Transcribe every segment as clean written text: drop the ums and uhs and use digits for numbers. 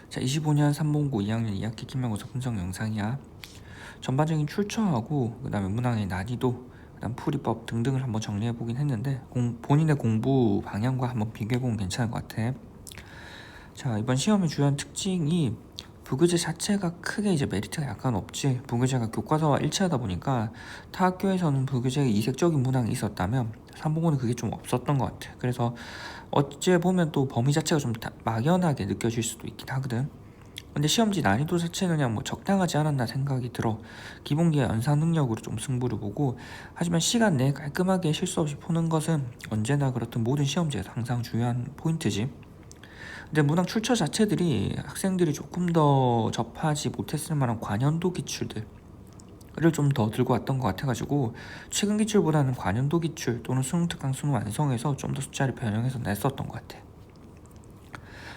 자, 25년 3본고 2학년 2학기 기말고사 분석 영상이야. 전반적인 출처하고 그다음에 문항의 난이도, 그다음 풀이법 등등을 한번 정리해 보긴 했는데 본인의 공부 방향과 한번 비교해 보면 괜찮을 것 같아. 자, 이번 시험의 주요한 특징이 부교재 자체가 크게 이제 메리트가 약간 없지. 부교재가 교과서와 일치하다 보니까 타 학교에서는 부교재에 이색적인 문항이 있었다면 3본고는 그게 좀 없었던 것 같아. 그래서 어찌 보면 또 범위 자체가 좀 막연하게 느껴질 수도 있긴 하거든. 근데 시험지 난이도 자체는 그냥 뭐 적당하지 않았나 생각이 들어. 기본기의 연상 능력으로 좀 승부를 보고, 하지만 시간 내에 깔끔하게 실수 없이 푸는 것은 언제나 그렇듯 모든 시험지에서 항상 중요한 포인트지. 근데 문항 출처 자체들이 학생들이 조금 더 접하지 못했을 만한 관연도 기출들을 좀 더 들고 왔던 것 같아가지고, 최근 기출보다는 관연도 기출 또는 수능 특강 수능 완성해서 좀 더 숫자를 변형해서 냈었던 것 같아.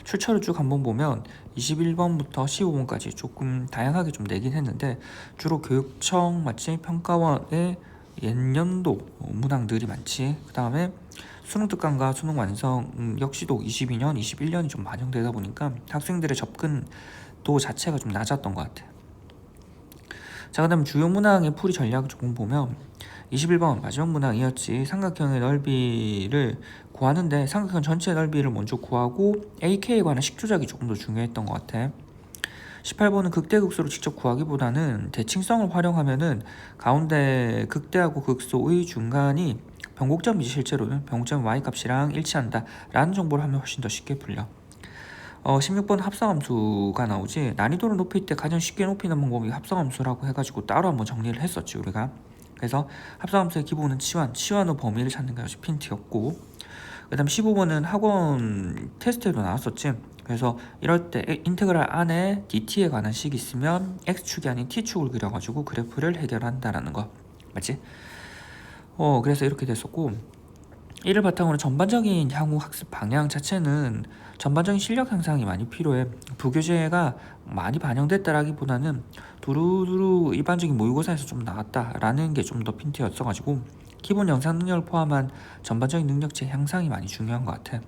출처를 쭉 한번 보면 21번부터 15번까지 조금 다양하게 좀 내긴 했는데, 주로 교육청 맞지 평가원의 연년도 문항들이 많지. 그 다음에 수능 특강과 수능 완성 역시도 22년, 21년이 좀 반영되다 보니까 학생들의 접근도 자체가 좀 낮았던 것 같아. 자, 그 다음 주요 문항의 풀이 전략을 조금 보면 21번 마지막 문항이었지. 삼각형의 넓이를 구하는데 삼각형 전체 넓이를 먼저 구하고 AK에 관한 식조작이 조금 더 중요했던 것 같아. 18번은 극대극소로 직접 구하기보다는 대칭성을 활용하면은 가운데 극대하고 극소의 중간이 변곡점이지. 실제로는 변곡점이 y값이랑 일치한다 라는 정보를 하면 훨씬 더 쉽게 풀려. 16번 합성함수가 나오지. 난이도를 높일 때 가장 쉽게 높이는 방법이 합성함수라고 해가지고 따로 한번 정리를 했었지 우리가. 그래서 합성함수의 기본은 치환 후 범위를 찾는 것이 핀트였고, 그 다음 15번은 학원 테스트에도 나왔었지. 그래서 이럴 때 인테그랄 안에 dt에 관한 식이 있으면 x축이 아닌 t축을 그려가지고 그래프를 해결한다라는 거 맞지? 그래서 이렇게 됐었고, 이를 바탕으로 전반적인 향후 학습 방향 자체는 전반적인 실력 향상이 많이 필요해. 부교재가 많이 반영됐다라기보다는 두루두루 일반적인 모의고사에서 좀 나왔다라는 게 좀 더 핀트였어가지고, 기본 영상 능력을 포함한 전반적인 능력치 향상이 많이 중요한 것 같아.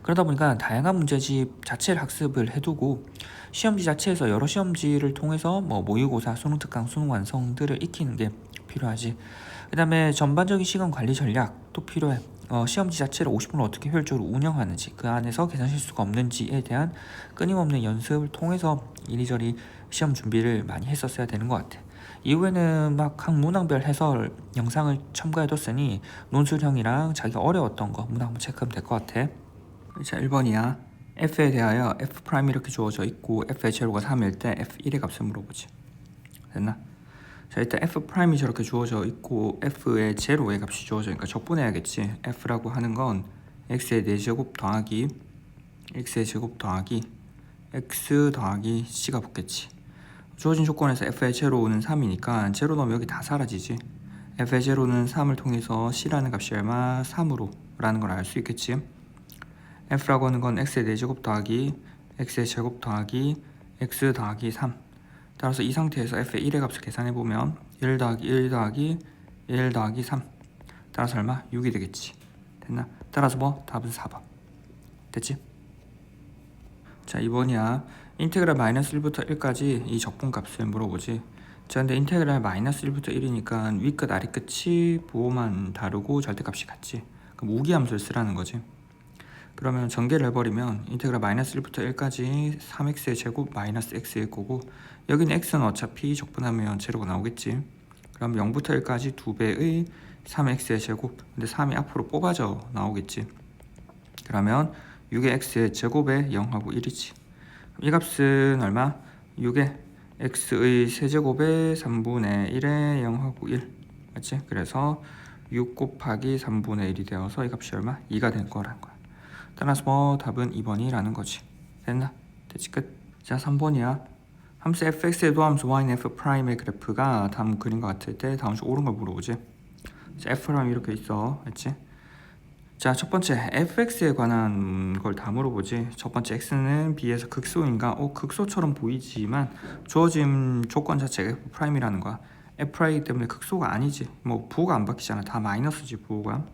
그러다 보니까 다양한 문제집 자체를 학습을 해두고 시험지 자체에서 여러 시험지를 통해서 뭐 모의고사, 수능 특강, 수능 완성들을 익히는 게 필요하지. 그 다음에 전반적인 시간 관리 전략도 필요해. 시험지 자체를 50분을 어떻게 효율적으로 운영하는지, 그 안에서 계산 실수가 없는지에 대한 끊임없는 연습을 통해서 이리저리 시험 준비를 많이 했었어야 되는 것 같아. 이후에는 막 각 문항별 해설 영상을 첨가해뒀으니 논술형이랑 자기가 어려웠던 거 문항 한번 체크하면 될 것 같아. 자, 1번이야. f에 대하여 f' 이렇게 주어져 있고 f의 제로가 3일 때 f1의 값을 물어보지. 됐나? 자, 일단 f'이 저렇게 주어져 있고 f의 제로의 값이 주어져니까 적분해야겠지. f라고 하는 건 x의 4제곱 더하기 x의 제곱 더하기 x 더하기 c가 붙겠지. 주어진 조건에서 f의 제로는 3이니까 제로 넣으면 여기 다 사라지지. f의 제로는 3을 통해서 c라는 값이 얼마? 3으로 라는 걸 알 수 있겠지. f라고 하는 건 x의 4제곱 더하기 x의 제곱 더하기 x 더하기 3. 따라서 이 상태에서 f의 1의 값을 계산해보면 1 더하기 1 더하기 1 더하기 3. 따라서 얼마? 6이 되겠지. 됐나? 따라서 뭐? 답은 4번. 됐지? 자, 2번이야. 인테그랄 마이너스 1부터 1까지 이 적분값을 물어보지. 자, 근데 인테그랄 마이너스 1부터 1이니까 위끝 아래끝이 부호만 다르고 절대값이 같지. 그럼 우기함수를 쓰라는 거지. 그러면 전개를 해버리면 인테그랄 마이너스 1부터 1까지 3x의 제곱 마이너스 x일 거고, 여기는 x는 어차피 적분하면 제로가 나오겠지. 그럼 0부터 1까지 2배의 3x의 제곱, 근데 3이 앞으로 뽑아져 나오겠지. 그러면 6의 x의 제곱에 0하고 1이지. 이 값은 얼마? 6의 x의 세제곱에 3분의 1에 0하고 1 맞지? 그래서 6 곱하기 3분의 1이 되어서 이 값이 얼마? 2가 될 거라는 거야. 따라서 뭐 답은 2번이라는 거지. 됐나? 됐지? 끝. 자, 3번이야. 함수 fx의 도함수 y는 f'의 그래프가 다음 그림과 같을 때 다음 중 옳은 걸 물어보지. 자, f'이 이렇게 있어. 맞지? 자, 첫 번째 fx에 관한 걸 다 물어보지. 첫 번째 x는 b에서 극소인가? 극소처럼 보이지만 주어진 조건 자체가 f'이라는 거야. f'이기 때문에 극소가 아니지. 뭐 부호가 안 바뀌잖아. 다 마이너스지 부호가.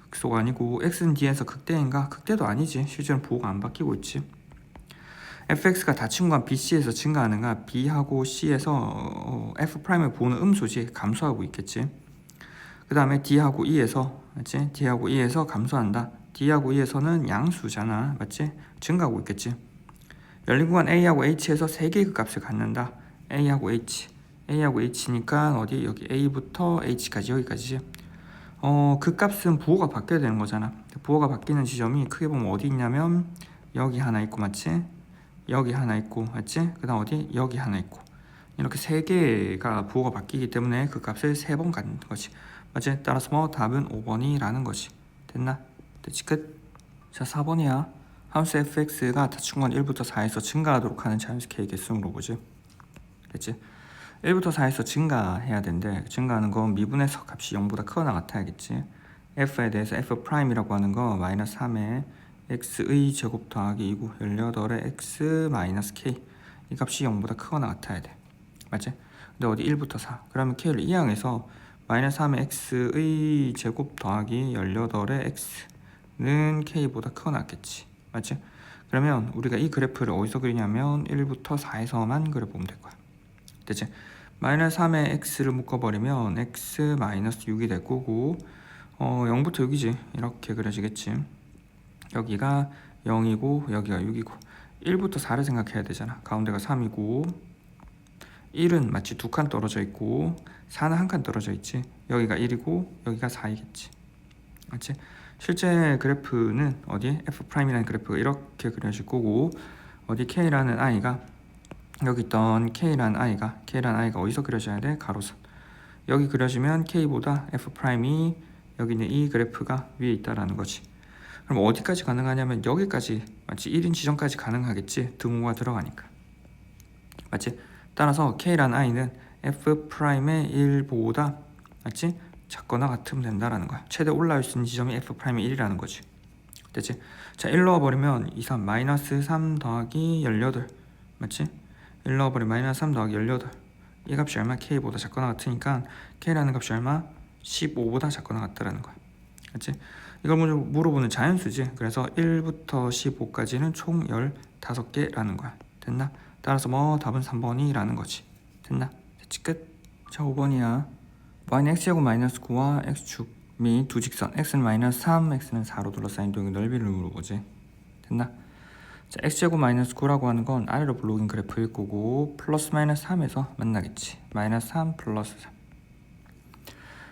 극소가 아니고 x는 d에서 극대인가? 극대도 아니지. 실제로 부호가 안 바뀌고 있지. fx가 다친구가 bc에서 증가하는가 b하고 c에서 f'을 보는 음수지 감소하고 있겠지. 그 다음에 d하고 e에서 맞지? d하고 e에서 감소한다. d하고 e에서는 양수잖아 맞지? 증가하고 있겠지. 열린 구간 a하고 h에서 3개의 그 값을 갖는다. a하고 h니까 어디 여기 a부터 h까지 여기까지지. 그 값은 부호가 바뀌어야 되는 거잖아. 부호가 바뀌는 지점이 크게 보면 어디 있냐면 여기 하나 있고 맞지? 여기 하나 있고 맞지? 그 다음 어디? 여기 하나 있고 이렇게 3개가 부호가 바뀌기 때문에 그 값을 3번 갖는 거지 맞지? 따라서 뭐 답은 5번이라는 거지. 됐나? 됐지 끝? 자 4번이야. 함수 fx가 다친구간 1부터 4에서 증가하도록 하는 자연수 k의 개수 물어보지. 됐지? 1부터 4에서 증가해야 된대. 증가하는 건 미분에서 값이 0보다 크거나 같아야겠지. f에 대해서 f'이라고 하는 거 마이너스 3에 x의 제곱 더하기 2고 18에 x 마이너스 k 이 값이 0보다 크거나 같아야 돼. 맞지? 근데 어디 1부터 4 그러면 k를 이항해서 마이너스 3에 x의 제곱 더하기 18에 x는 k보다 크거나 같겠지. 맞지? 그러면 우리가 이 그래프를 어디서 그리냐면 1부터 4에서만 그려보면 될 거야. 됐지? 마이너스 3에 x를 묶어버리면 x 마이너스 6이 될 거고 0부터 6이지. 이렇게 그려지겠지. 여기가 0이고 여기가 6이고 1부터 4를 생각해야 되잖아. 가운데가 3이고 1은 마치 2칸 떨어져 있고 4는 1칸 떨어져 있지. 여기가 1이고 여기가 4이겠지. 맞지? 실제 그래프는 어디에? f'이라는 그래프가 이렇게 그려질 거고 어디 k라는 i가 여기 있던 k라는 i가 어디서 그려져야 돼? 가로선. 여기 그려지면 k보다 f'이 여기 있는 이 그래프가 위에 있다라는 거지. 그럼 어디까지 가능하냐면 여기까지 맞지? 1인 지점까지 가능하겠지. 등호가 들어가니까. 맞지? 따라서 k라는 i는 f'의 1보다 맞지? 작거나 같으면 된다라는 거야. 최대 올라올 수 있는 지점이 f'의 1이라는 거지. 됐지? 자, 1 넣어버리면 2, 3 마이너스 3 더하기 18 맞지? 1 넣어버리면 마이너스 3 더하기 18 이 값이 얼마? k보다 작거나 같으니까 k라는 값이 얼마? 15보다 작거나 같다라는 거야. 맞지? 이걸 먼저 물어보는 자연수지. 그래서 1부터 15까지는 총 15개라는 거야. 됐나? 따라서 뭐 답은 3번이라는 거지. 됐나? 됐지 끝? 자 5번이야. y는 x제곱 마이너스 9와 x축 및 두 직선 x는 마이너스 3, x는 4로 둘러싸인 도형의 넓이를 물어보지. 됐나? 자, x제곱 마이너스 9라고 하는 건 아래로 블록인 그래프일 거고 플러스 마이너스 3에서 만나겠지. 마이너스 3 플러스 3.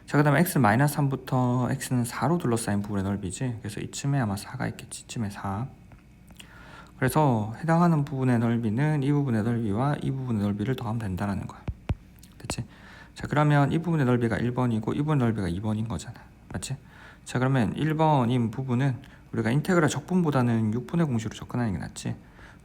자, 그 다음에 x 마이너스 3부터 x는 4로 둘러싸인 부분의 넓이지. 그래서 이쯤에 아마 4가 있겠지. 이쯤에 4. 그래서 해당하는 부분의 넓이는 이 부분의 넓이와 이 부분의 넓이를 더하면 된다는 거야. 됐지? 자, 그러면 이 부분의 넓이가 1번이고 이 부분의 넓이가 2번인 거잖아. 맞지? 자, 그러면 1번인 부분은 우리가 인테그랄 적분보다는 6분의 공식으로 접근하는 게 낫지.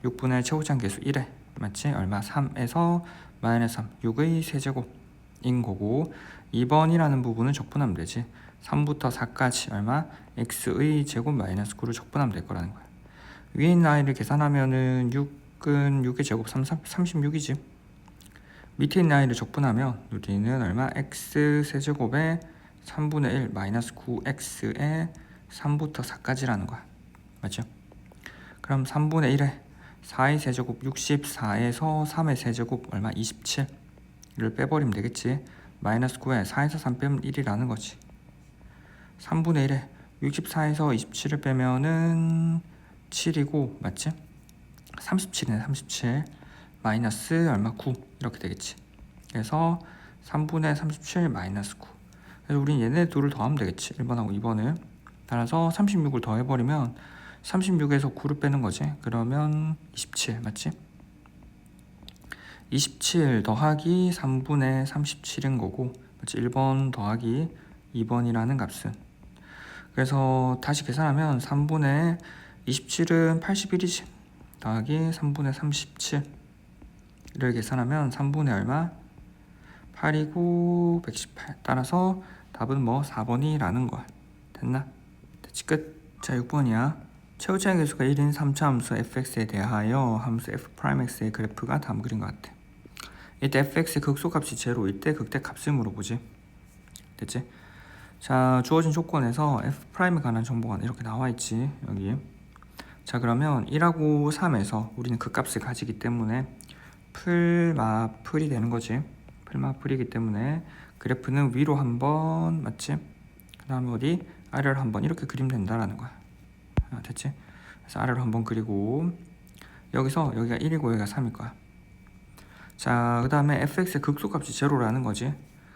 6분의 최고차항 계수 1에 맞지? 얼마? 3에서 마이너스 3 6의 세제곱인 거고 2번이라는 부분은 적분하면 되지. 3부터 4까지 얼마? x의 제곱 마이너스 9를 적분하면 될 거라는 거야. 위에 있는 i를 계산하면은 6은 6의 제곱 36이지. 밑에 있는 i를 적분하면 우리는 얼마? x 세제곱에 3분의 1 마이너스 9x에 3부터 4까지라는 거야. 맞죠? 그럼 3분의 1에 4의 세제곱 64에서 3의 세제곱 얼마? 27을 빼버리면 되겠지. 마이너스 9에 4에서 3 빼면 1이라는 거지. 3분의 1에 64에서 27을 빼면은 7이고 맞지? 37이네. 37 마이너스 얼마? 9 이렇게 되겠지. 그래서 3분의 37 마이너스 9. 그래서 우린 얘네 둘을 더하면 되겠지. 1번하고 2번을. 따라서 36을 더해버리면 36에서 9를 빼는 거지. 그러면 27 맞지? 27 더하기 3분의 37인 거고 맞지? 1번 더하기 2번이라는 값은 그래서 다시 계산하면 3분의 27은 81이지. 더하기 3분의 37을 계산하면 3분의 얼마? 8이고 118. 따라서 답은 뭐 4번이라는 거야. 됐나? 됐지 끝. 자 6번이야. 최고차항 계수가 1인 3차 함수 fx에 대하여 함수 f'x의 그래프가 다음 그린 것 같아. 이때 fx의 극소값이 제로일 때 극대값을 물어보지. 됐지? 자 주어진 조건에서 f'에 관한 정보가 이렇게 나와 있지. 여기 자 그러면 1하고 3에서 우리는 그 값을 가지기 때문에 풀마풀이 되는 거지. 풀마풀이기 때문에 그래프는 위로 한번 맞지? 그 다음에 어디? 아래로 한번 이렇게 그리면 된다라는 거야. 됐지? 그래서 아래로 한번 그리고 여기서 여기가 1이고 여기가 3일 거야. 자 그 다음에 fx의 극소값이 제로라는 거지.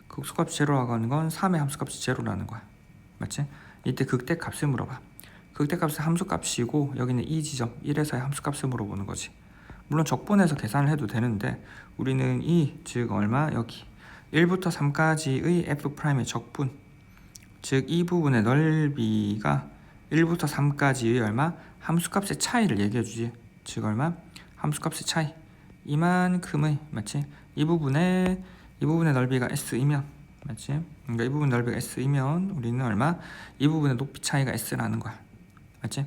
극소값이 제로라고 하는 건 3의 함수값이 제로라는 거야. 맞지? 이때 극대값을 물어봐. 극대값은 함수값이고 여기는 이 지점 1에서의 함수값을 물어보는 거지. 물론 적분해서 계산을 해도 되는데 우리는 즉 얼마? 여기 1부터 3까지의 f'의 적분, 즉 이 부분의 넓이가 1부터 3까지의 얼마? 함수값의 차이를 얘기해주지. 즉 얼마? 함수값의 차이 이만큼의 맞지? 이 부분의 넓이가 s이면 맞지? 그러니까 이 부분 넓이가 s이면 우리는 얼마? 이 부분의 높이 차이가 s라는 거야. 맞지?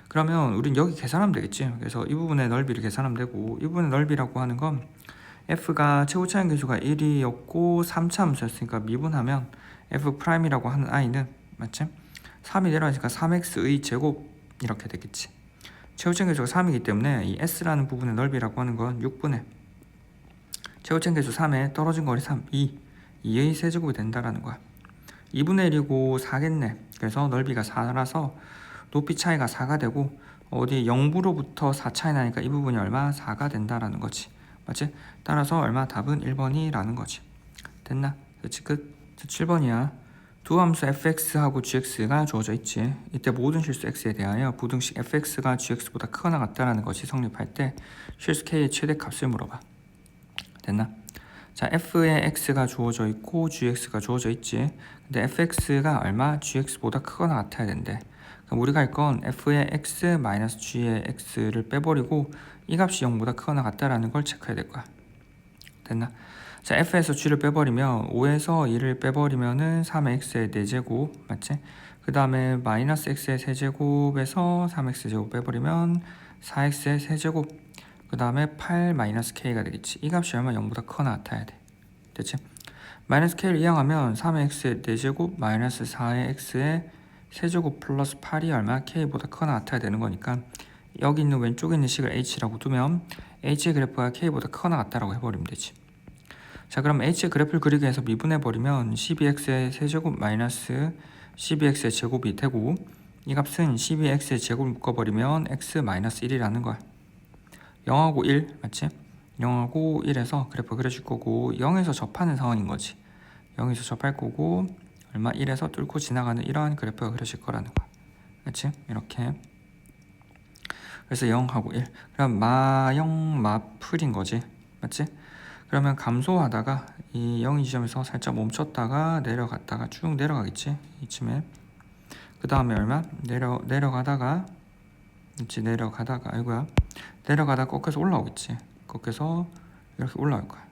그러면 우린 여기 계산하면 되겠지. 그래서 이 부분의 넓이를 계산하면 되고, 이 부분의 넓이라고 하는 건 f가 최고차항 계수가 1이었고 3차 함수였으니까 미분하면 f'이라고 하는 i는 맞지? 3이 내려가니까 3x의 제곱 이렇게 되겠지. 최고차항 계수가 3이기 때문에 이 s라는 부분의 넓이라고 하는 건 6분의 최고차항 계수 3에 떨어진 거리 3, 2의 세제곱이 된다라는 거야. 2분의 1이고 4겠네. 그래서 넓이가 4라서 높이 차이가 4가 되고 어디 0부로부터 4 차이 나니까 이 부분이 얼마? 4가 된다라는 거지. 맞지? 따라서 얼마? 답은 1번이라는 거지. 됐나? 그치 끝. 7번이야. 두 함수 fx하고 gx가 주어져 있지. 이때 모든 실수 x에 대하여 부등식 fx가 gx보다 크거나 같다라는 것이 성립할 때 실수 k의 최대값을 물어봐. 됐나? 자, f의 x가 주어져 있고 gx가 주어져 있지. 근데 fx가 얼마? gx보다 크거나 같아야 된대. 그럼 우리가 할 건 f의 x 마이너스 g의 x를 빼버리고 이 값이 0보다 크거나 같다라는 걸 체크해야 될 거야. 됐나? 자, f에서 g를 빼버리면 5에서 2를 빼버리면은 3의 x의 4제곱 맞지? 그 다음에 마이너스 x의 세제곱에서 3x 제곱 빼버리면 4x의 세제곱, 그 다음에 8 마이너스 k가 되겠지. 이 값이 얼마? 0보다 크거나 같아야 돼. 됐지? 마이너스 k를 이항하면 3의 x의 4제곱 마이너스 4의 x의 세제곱 플러스 8이 얼마? k보다 크거나 같아야 되는 거니까 여기 있는 왼쪽에 있는 식을 h라고 두면 h의 그래프가 k보다 크거나 같다라고 해버리면 되지. 자, 그럼 h의 그래프를 그리기 위해서 미분해버리면 12x의 세제곱 마이너스 12x의 제곱이 되고 이 값은 12x의 제곱을 묶어버리면 x 마이너스 1이라는 거야. 0하고 1 맞지? 0하고 1에서 그래프 그려줄 거고 0에서 접하는 상황인 거지. 0에서 접할 거고 얼마? 1에서 뚫고 지나가는 이러한 그래프가 그려질 거라는 거야. 그치? 이렇게. 그래서 0하고 1. 그럼 마영 마풀인 거지. 맞지? 그러면 감소하다가 이 0 지점에서 살짝 멈췄다가 내려갔다가 쭉 내려가겠지. 이쯤에. 그 다음에 얼마? 내려가다가 그치? 내려가다가 아이고야. 내려가다가 꺾여서 올라오겠지. 꺾여서 이렇게 올라올 거야.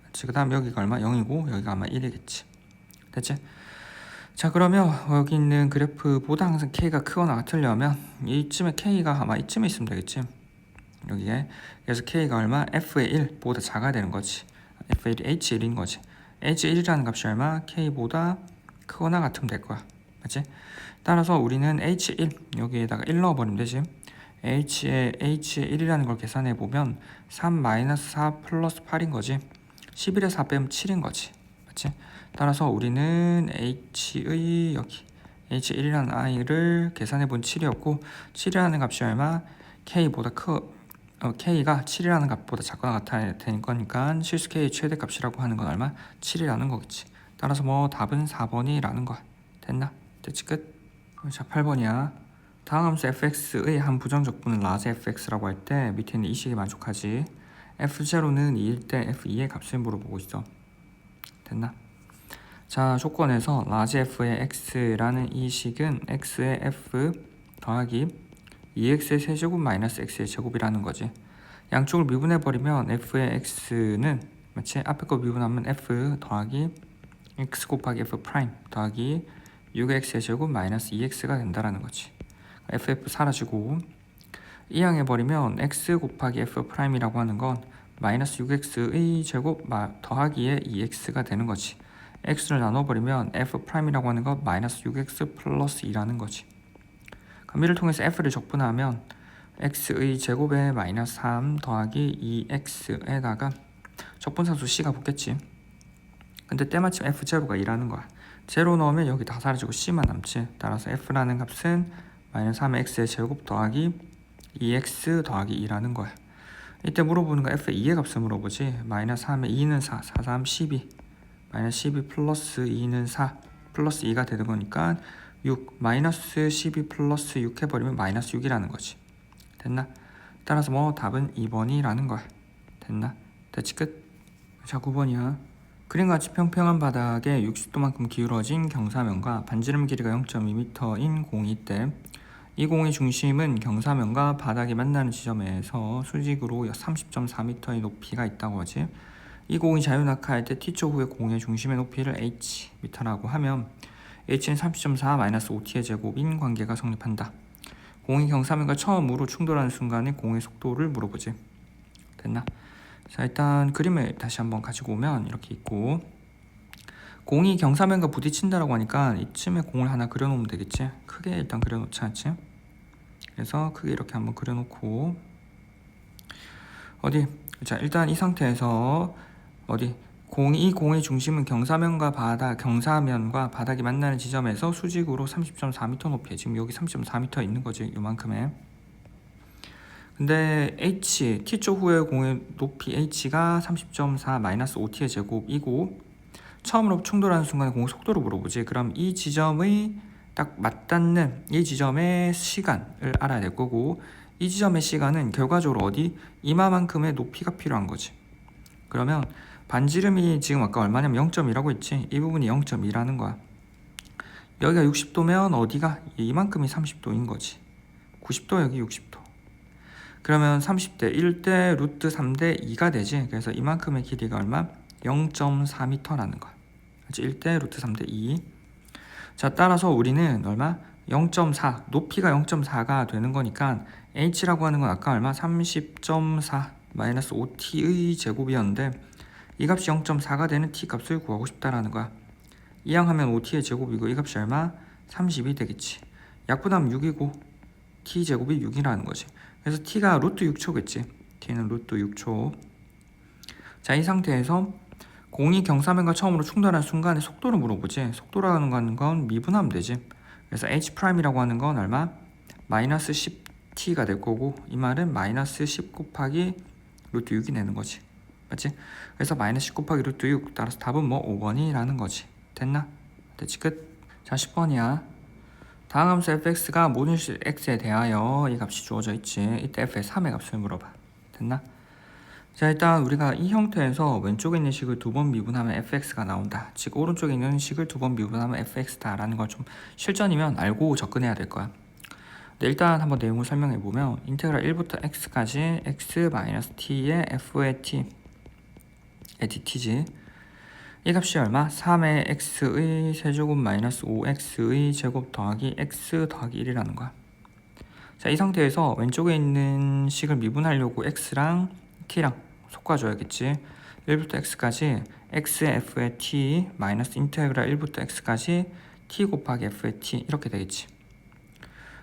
그치? 그 다음 여기가 얼마? 0이고 여기가 아마 1이겠지. 됐지? 자, 그러면 여기 있는 그래프보다 항상 k가 크거나 같으려면 이쯤에 k가 아마 이쯤에 있으면 되겠지. 여기에. 그래서 k가 얼마? f의 1보다 작아야 되는 거지. f의 1이 h1인 거지. h1이라는 값이 얼마? k보다 크거나 같으면 될 거야. 맞지? 따라서 우리는 h1 여기에다가 1 넣어버리면 되지. h의 1이라는 걸 계산해 보면 3-4 플러스 8인 거지. 11에 4 빼면 7인 거지. 맞지? 따라서 우리는 h의 여기 h1이라는 i를 계산해 본 7이었고 7이라는 값이 얼마? k보다 k가 7이라는 값보다 작거나 같아야 되는 거니까 실수 k의 최대값이라고 하는 건 얼마? 7이라는 거겠지. 따라서 뭐 답은 4번이라는 거야. 됐나? 됐지 끝? 자, 8번이야. 다음 함수 fx의 한 부정적분은 라지 fx라고 할 때 밑에 있는 이 식이 만족하지. f0는 2일 때 f2의 값을 물어보고 있어. 됐나? 자, 조건에서 라지 f의 x라는 이 식은 x의 f 더하기 2x의 세제곱 마이너스 x의 제곱이라는 거지. 양쪽을 미분해버리면 f의 x는 마치 앞에 거 미분하면 f 더하기 x 곱하기 f 프라임 더하기 6x의 제곱 마이너스 2x가 된다라는 거지. ff 사라지고 이항해버리면 x 곱하기 f 프라임이라고 하는 건 마이너스 6x의 제곱 더하기에 2x가 되는 거지. x를 나눠버리면 f 프라임이라고 하는 건 마이너스 6x 플러스 2라는 거지. 그럼 이를 통해서 f를 적분하면 x의 제곱에 마이너스 3 더하기 2x에다가 적분상수 c가 붙겠지. 근데 때마침 f0가 2라는 거야. 제로 넣으면 여기 다 사라지고 c만 남지. 따라서 f라는 값은 마이너스 3의 x의 제곱 더하기 2x 더하기 2라는 거야. 이때 물어보는 거 f의 2의 값을 물어보지. 마이너스 3의 2는 4, 4, 3, 12 마이너스 12 플러스 2는 4 플러스 2가 되는 거니까 6 마이너스 12 플러스 6 해버리면 마이너스 6이라는 거지. 됐나? 따라서 뭐 답은 2번이라는 거야. 됐나? 됐지 끝? 자 9번이야. 그림같이 평평한 바닥에 60도만큼 기울어진 경사면과 반지름 길이가 0.2m인 공이 있대. 이 공의 중심은 경사면과 바닥이 만나는 지점에서 수직으로 30.4m의 높이가 있다고 하지. 이 공이 자유낙하할 때 t초 후에 공의 중심의 높이를 h m라고 하면 h는 30.4-5t의 제곱인 관계가 성립한다. 공이 경사면과 처음으로 충돌하는 순간에 공의 속도를 물어보지. 됐나? 자 일단 그림을 다시 한번 가지고 오면 이렇게 있고, 공이 경사면과 부딪힌다라고 하니까 이쯤에 공을 하나 그려놓으면 되겠지. 크게 일단 그려놓지 않지. 그래서 크게 이렇게 한번 그려놓고 어디 자 일단 이 상태에서 어디 이 공의 중심은 경사면과 바닥이 만나는 지점에서 수직으로 30.4m 높이에 지금 여기 30.4m 있는 거지. 요만큼에. 근데 t초 후에 공의 높이 h가 30.4-5t의 제곱이고 처음으로 충돌하는 순간에 공의 속도를 물어보지. 그럼 이 지점의 딱 맞닿는 이 지점의 시간을 알아야 될 거고, 이 지점의 시간은 결과적으로 어디 이마만큼의 높이가 필요한 거지. 그러면 반지름이 지금 아까 얼마냐면 0.2라고 했지. 이 부분이 0.2라는 거야. 여기가 60도면 어디가 이만큼이 30도인 거지. 90도 여기 60도. 그러면 30대 1대 루트 3대 2가 되지. 그래서 이만큼의 길이가 얼마? 0.4m라는 거야. 1대 루트 3대 2. 자 따라서 우리는 얼마? 0.4 높이가 0.4가 되는 거니까 h라고 하는 건 아까 얼마? 30.4-5t의 제곱이었는데 이 값이 0.4가 되는 t 값을 구하고 싶다라는 거야. 이항하면 5t의 제곱이고 이 값이 얼마? 30이 되겠지. 약분하면 6이고 t 제곱이 6이라는 거지. 그래서 t가 루트 6초겠지. t는 루트 6초. 자 이 상태에서 공이 경사면과 처음으로 충돌하는 순간에 속도를 물어보지. 속도라는 건 미분하면 되지. 그래서 h'이라고 하는 건 얼마? 마이너스 10t가 될 거고 이 말은 마이너스 10 곱하기 루트 6이 되는 거지. 맞지? 그래서 마이너스 10 곱하기 루트 6 따라서 답은 뭐 5번이라는 거지. 됐나? 됐지 끝? 자 10번이야. 다음 함수 fx가 모든 식 x에 대하여 이 값이 주어져 있지. 이때 f의 3의 값을 물어봐. 됐나? 자 일단 우리가 이 형태에서 왼쪽에 있는 식을 두 번 미분하면 fx가 나온다. 즉 오른쪽에 있는 식을 두 번 미분하면 fx다 라는 걸 좀 실전이면 알고 접근해야 될 거야. 근데 일단 한번 내용을 설명해 보면 인테그랄 1부터 x까지 x-t의 f의 t의 dt지. 이 값이 얼마? 3의 x의 세제곱 마이너스 5x의 제곱 더하기 x 더하기 1이라는 거야. 자 이 상태에서 왼쪽에 있는 식을 미분하려고 x랑 t랑 섞어줘야겠지. 1부터 x까지 x의 f의 t 마이너스 인테그랄 1부터 x까지 t 곱하기 f의 t 이렇게 되겠지.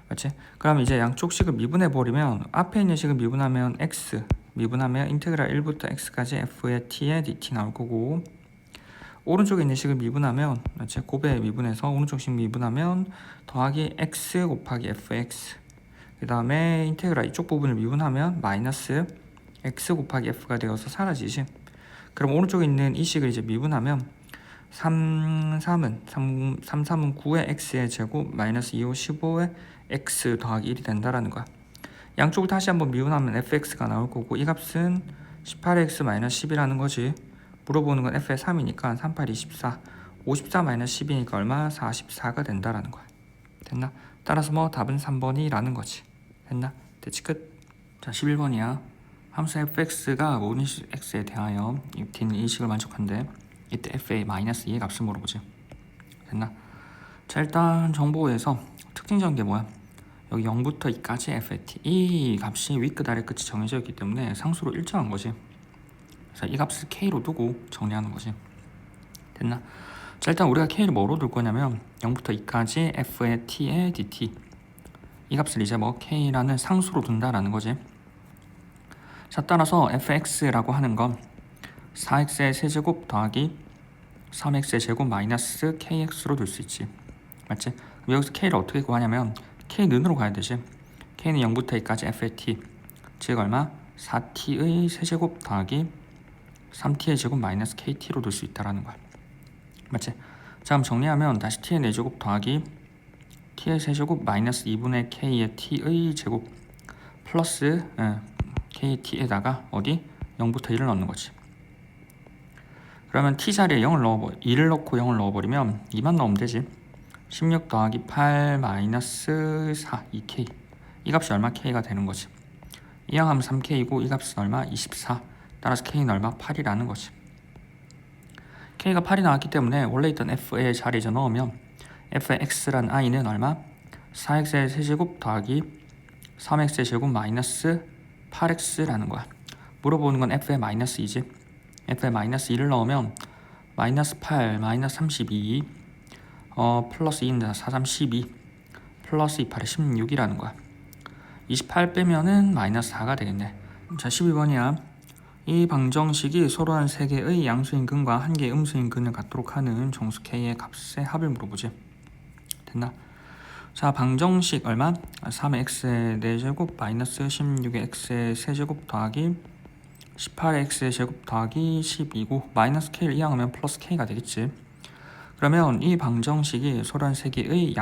맞지? 그럼 이제 양쪽 식을 미분해버리면 앞에 있는 식을 미분하면 x 미분하면 인테그랄 1부터 x까지 f의 t의 dt 나올 거고, 오른쪽에 있는 식을 미분하면 맞지? 곱에 미분해서 오른쪽 식 미분하면 더하기 x 곱하기 fx, 그 다음에 인테그랄 이쪽 부분을 미분하면 마이너스 x 곱하기 f가 되어서 사라지지. 그럼 오른쪽에 있는 이 식을 이제 미분하면 3,3은 9의 x의 제곱 마이너스 2, 5, 15의 x 더하기 1이 된다라는 거야. 양쪽을 다시 한번 미분하면 fx가 나올 거고 이 값은 18x 마이너스 10이라는 거지. 물어보는 건 f의 3이니까 3, 8, 24 54 마이너스 10이니까 얼마? 44가 된다라는 거야. 됐나? 따라서 뭐 답은 3번이라는 거지. 됐나? 됐지 끝? 자 11번이야. 함수 fx가 모든 식 x에 대하여 이 식을 만족한데 이때 f의 마이너스 2의 값을 물어보지. 됐나? 자 일단 정보에서 특징적인 게 뭐야? 여기 0부터 2까지 f의 t 이 값이 윗끝 아래 끝이 정해져 있기 때문에 상수로 일정한 거지. 그래서 이 값을 k로 두고 정리하는 거지. 됐나? 자 일단 우리가 k를 뭐로 둘 거냐면 0부터 2까지 f의 t의 dt 이 값을 이제 뭐 k라는 상수로 둔다라는 거지. 자, 따라서 fx라고 하는 건 4x의 세제곱 더하기 3x의 제곱 마이너스 kx로 둘 수 있지. 맞지? 그럼 여기서 k를 어떻게 구하냐면 k는으로 가야 되지. k는 0부터 2까지 f의 t, 즉 얼마? 4t의 세제곱 더하기 3t의 제곱 마이너스 kt로 둘 수 있다라는 거야. 맞지? 자, 그럼 정리하면 다시 t의 4제곱 더하기 t의 세제곱 마이너스 2분의 k의 t의 제곱 플러스 k의 t에다가 어디? 0부터 1을 넣는 거지. 그러면 t 자리에 2를 넣고 0을 넣어버리면 2만 넣으면 되지. 16 더하기 8 마이너스 4 2k, 이 값이 얼마? k가 되는 거지. 이항하면 3k이고 이 값은 얼마? 24. 따라서 k는 얼마? 8이라는 거지. k가 8이 나왔기 때문에 원래 있던 f의 자리에 넣으면 f의 x란 i는 얼마? 4x의 세제곱 더하기 3x의 제곱 마이너스 8x라는 거야. 물어보는 건 f의 마이너스 2지. f의 마이너스 2를 넣으면 마이너스 8 마이너스 32 플러스 2인데 4, 3, 12 플러스 2, 8에 16이라는 거야. 28 빼면은 마이너스 4가 되겠네. 자, 12번이야. 이 방정식이 서로 한 3개의 양수인 근과 1개의 음수인 근을 갖도록 하는 정수 k의 값의 합을 물어보지. 됐나? 자, 방정식 얼마? 3의 x의 4제곱 마이너스 16의 x의 세제곱 더하기 18의 x의 제곱 더하기 12고 마이너스 k를 이항하면 플러스 k가 되겠지. 그러면 이 방정식이 서로 한 3개의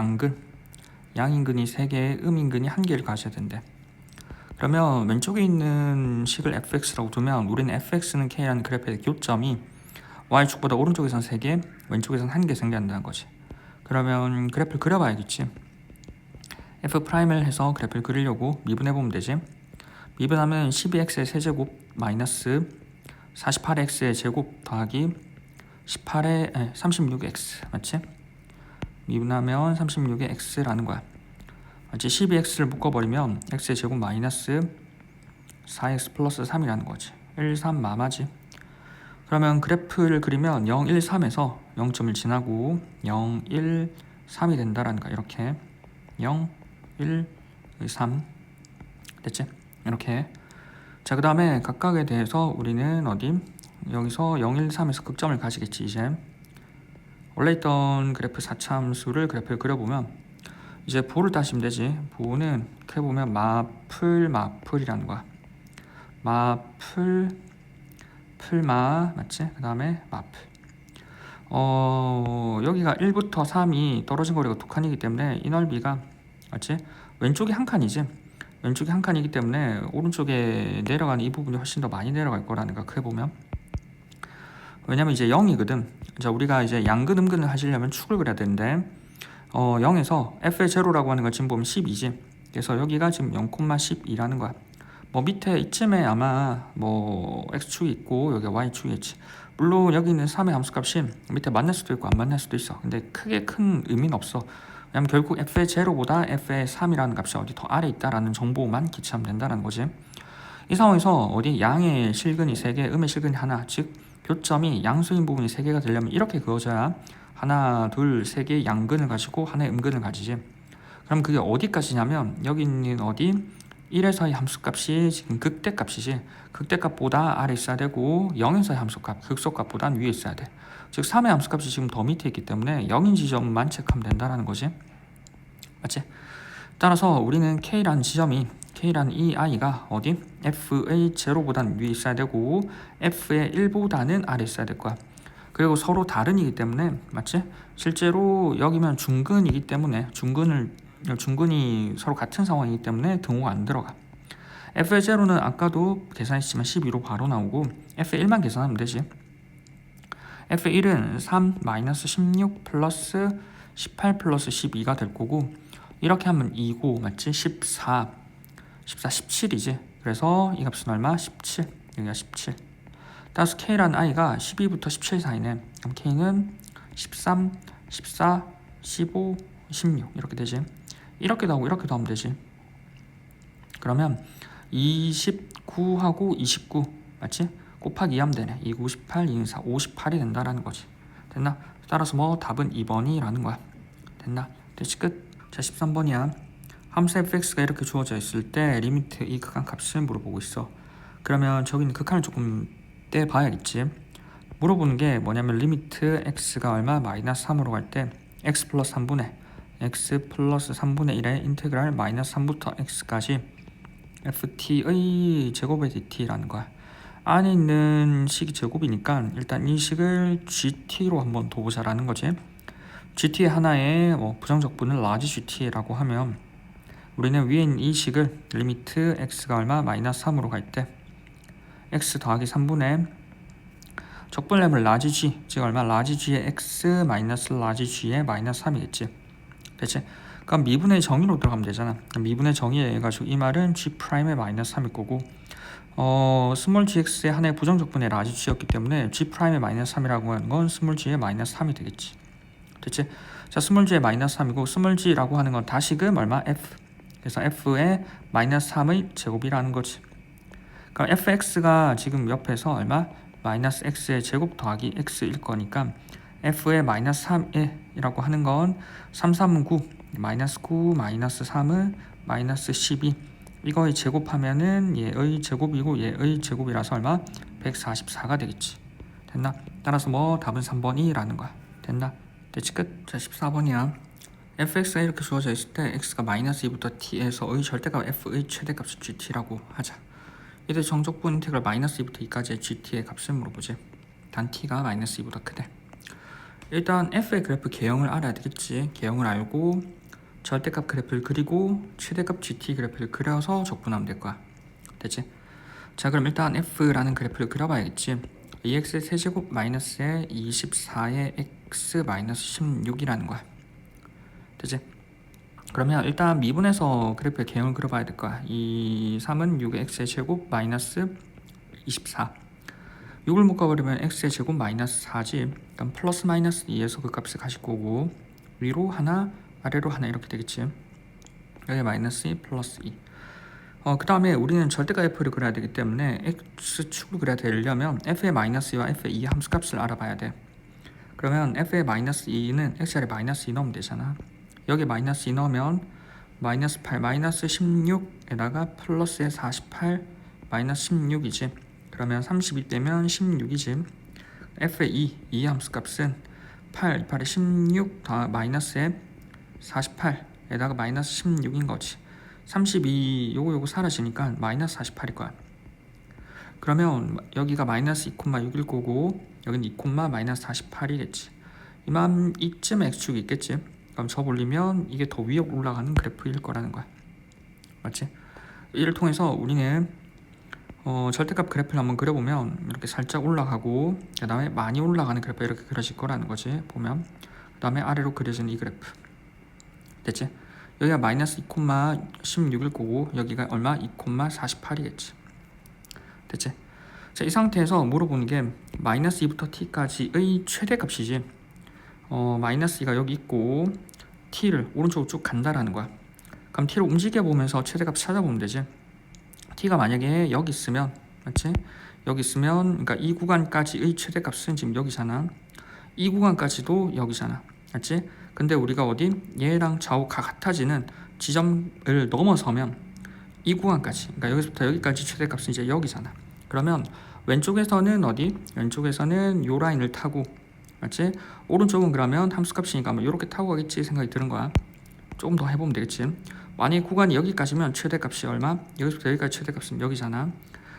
양인근이 3개의 음인근이 1개를 가져야 된대. 그러면 왼쪽에 있는 식을 fx라고 두면 우리는 fx는 k라는 그래프의 교점이 y축보다 오른쪽에선 3개, 왼쪽에선 1개 생겨난다는 거지. 그러면 그래프를 그려봐야겠지. f'을 해서 그래프를 그리려고 미분해보면 되지. 미분하면 12x의 세제곱 마이너스 48x의 제곱 더하기 36x 맞지? 미분하면 36의 x라는 거야. 맞지? 12x를 묶어버리면 x의 제곱 마이너스 4x 플러스 3이라는 거지. 1, 3 마마지. 그러면 그래프를 그리면 0, 1, 3에서 0점을 지나고 0, 1, 3이 된다라는 거야. 이렇게 0, 1, 3 됐지? 이렇게. 자, 그 다음에 각각에 대해서 우리는 어디? 여기서 0, 1, 3에서 극점을 가지겠지. 이제 원래 있던 그래프 4차함수를 그래프를 그려보면 이제 보를 따시면 되지. 보는 이렇게 보면 마풀이라는 거야. 풀마 맞지? 그 다음에 마풀. 여기가 1부터 3이 떨어진 거리가 2칸이기 때문에 이 넓이가 맞지? 왼쪽이 한 칸이지. 왼쪽이 한 칸이기 때문에 오른쪽에 내려가는 이 부분이 훨씬 더 많이 내려갈 거라는 거 크게 보면. 왜냐면 이제 0이거든. 자, 우리가 이제 양근 음근을 하시려면 축을 그려야 되는데 0에서 f의 제로라고 하는 걸 지금 보면 12지. 그래서 여기가 지금 0,12라는 거야. 뭐 밑에 이쯤에 아마 뭐 x축이 있고 여기 y축이겠지. 물론 여기 있는 3의 함수값이 밑에 만날 수도 있고 안 만날 수도 있어. 근데 크게 큰 의미는 없어. 왜냐면 결국 f의 제로보다 f의 3이라는 값이 어디 더 아래 있다라는 정보만 기치하면 된다는 거지. 이 상황에서 어디 양의 실근이 3개, 음의 실근이 하나, 즉 교점이 양수인 부분이 3개가 되려면 이렇게 그어져야 하나, 둘, 3개의 양근을 가지고 하나의 음근을 가지지. 그럼 그게 어디까지냐면 여기 있는 어디 1에서의 함수값이 지금 극대값이지. 극대값보다 아래 있어야 되고 0에서의 함수값, 극소값보다 위에 있어야 돼. 즉 3의 함수값이 지금 더 밑에 있기 때문에 0인 지점만 체크하면 된다는 거지. 맞지? 따라서 우리는 K라는 지점이 K라는 이 i가 어디? F의 제로보다는 위에 있어야 되고 F의 1보다는 아래 있어야 될 거야. 그리고 서로 다른이기 때문에 맞지? 실제로 여기면 중근이기 때문에 중근이 서로 같은 상황이기 때문에 등호가 안 들어가. F의 제로는 아까도 계산했지만 12로 바로 나오고 F의 1만 계산하면 되지. F의 1은 3 마이너스 16 플러스 18 플러스 12가 될 거고 이렇게 하면 2고 맞지? 14 17이지. 그래서 이 값은 얼마? 17. 여기가 17. 따라서 K라는 i가 12부터 17 사이네. 그럼 K는 13, 14, 15, 16 이렇게 되지. 이렇게 나오고 이렇게 나오면 되지. 그러면 29하고 29 맞지? 곱하기 2 하면 되네. 29, 18, 2, 4, 58이 된다라는 거지. 됐나? 따라서 뭐 답은 2번이라는 거야. 됐나? 됐지 끝. 자, 13번이야. 함수 fx가 이렇게 주어져 있을 때 리미트 이 극한 값을 물어보고 있어. 그러면 저기 있는 극한을 조금 떼봐야겠지. 물어보는 게 뭐냐면 리미트 x가 얼마? 마이너스 3으로 갈 때 x 플러스 3분의 x 플러스 3분의 1의 인테그랄 마이너스 3부터 x까지 ft의 제곱의 dt라는 거야. 안에 있는 식이 제곱이니까 일단 이 식을 gt로 한번 둬보자라는 거지. gt의 하나의 부정적분을 라지 gt라고 하면 우리는 위에 있는 이 식을 리미트 x가 얼마? 마이너스 3으로 갈 때 x 더하기 3분의 적분량을 라지 g, 즉 얼마? 라지 g의 x 마이너스 라지 g의 마이너스 3이겠지. 됐지? 그럼 미분의 정의로 들어가면 되잖아. 미분의 정의에 의해 가지고 이 말은 g'의 마이너스 3일 거고 스몰 gx의 하나의 부정적분의 라지 g였기 때문에 g'의 마이너스 3이라고 하는 건 스몰 g의 마이너스 3이 되겠지. 됐지? 자, 스몰 g의 마이너스 3이고 스몰 g라고 하는 건 다시금 얼마? f. 그래서 f의 마이너스 3의 제곱이라는 거지. 그럼 fx가 지금 옆에서 얼마? 마이너스 x의 제곱 더하기 x일 거니까 f의 마이너스 3이라고 하는 건 3, 3은 9, 마이너스 9, 마이너스 3은 마이너스 12. 이거의 제곱하면은 얘의 제곱이고 얘의 제곱이라서 얼마? 144가 되겠지. 됐나? 따라서 답은 3번이라는 거야. 됐나? 됐지 끝? 자, 14번이야. fx가 이렇게 주어져 있을 때 x가 마이너스 2부터 t에서의 절대값 f의 최대값을 gt라고 하자. 이때 정적분 인테그랄 마이너스 2부터 2까지의 gt의 값을 물어보지. 단 t가 마이너스 2보다 크대. 일단 f의 그래프 개형을 알아야 되겠지. 개형을 알고 절대값 그래프를 그리고 최대값 gt 그래프를 그려서 적분하면 될 거야. 됐지? 자, 그럼 일단 f라는 그래프를 그려봐야겠지. 2x의 세제곱 마이너스의 24의 x 마이너스 16이라는 거야. 되지? 그러면 일단 미분에서 그래프의 개형을 그려봐야 될 거야. 이 3은 6의 x의 제곱 마이너스 24. 6을 묶어버리면 x의 제곱 마이너스 4지. 그럼 플러스 마이너스 2에서 그 값을 가질 거고 위로 하나 아래로 하나 이렇게 되겠지. 여기 마이너스 2 플러스 2. 그 다음에 우리는 절대값 f를 그려야 되기 때문에 x축을 그려야 되려면 f의 마이너스 2와 f의 2 함수값을 알아봐야 돼. 그러면 f의 마이너스 2는 x자리에 마이너스 2 넣으면 되잖아. 여기 마이너스 2 넣으면 마이너스 8 마이너스 16에다가 플러스의 48 마이너스 16이지. 그러면 32 빼면 16이지. f의 2 함수값은 8, 8에 16 더 마이너스에 48에다가 마이너스 16인 거지. 32 요거 사라지니까 마이너스 48일 거야. 그러면 여기가 마이너스 2,6일 거고 여기는 2, 마이너스 48이겠지. 이쯤에 x축이 있겠지. 그럼 저 올리면 이게 더 위에 올라가는 그래프일 거라는 거야. 맞지? 이를 통해서 우리는 절대값 그래프를 한번 그려보면 이렇게 살짝 올라가고 그 다음에 많이 올라가는 그래프가 이렇게 그려질 거라는 거지. 보면 그 다음에 아래로 그려지는 이 그래프. 됐지? 여기가 마이너스 2,16일 거고 여기가 얼마? 2,48이겠지. 됐지? 자, 이 상태에서 물어보는 게 마이너스 2부터 t까지의 최대값이지. 마이너스 2가 여기 있고 t를 오른쪽으로 쭉 간다라는 거야. 그럼 t를 움직여 보면서 최대값 찾아보면 되지. t가 만약에 여기 있으면, 맞지? 여기 있으면, 그러니까 이 구간까지의 최대값은 지금 여기잖아. 이 구간까지도 여기잖아, 맞지? 근데 우리가 어디 얘랑 좌우가 같아지는 지점을 넘어서면 이 구간까지, 그러니까 여기서부터 여기까지 최대값은 이제 여기잖아. 그러면 왼쪽에서는 어디? 왼쪽에서는 요 라인을 타고, 맞지? 오른쪽은 그러면 함수값이니까 뭐 이렇게 타고 가겠지 생각이 드는 거야. 조금 더 해보면 되겠지. 만약에 구간이 여기까지면 최대값이 얼마? 여기서부터 여기까지 최대값은 여기잖아.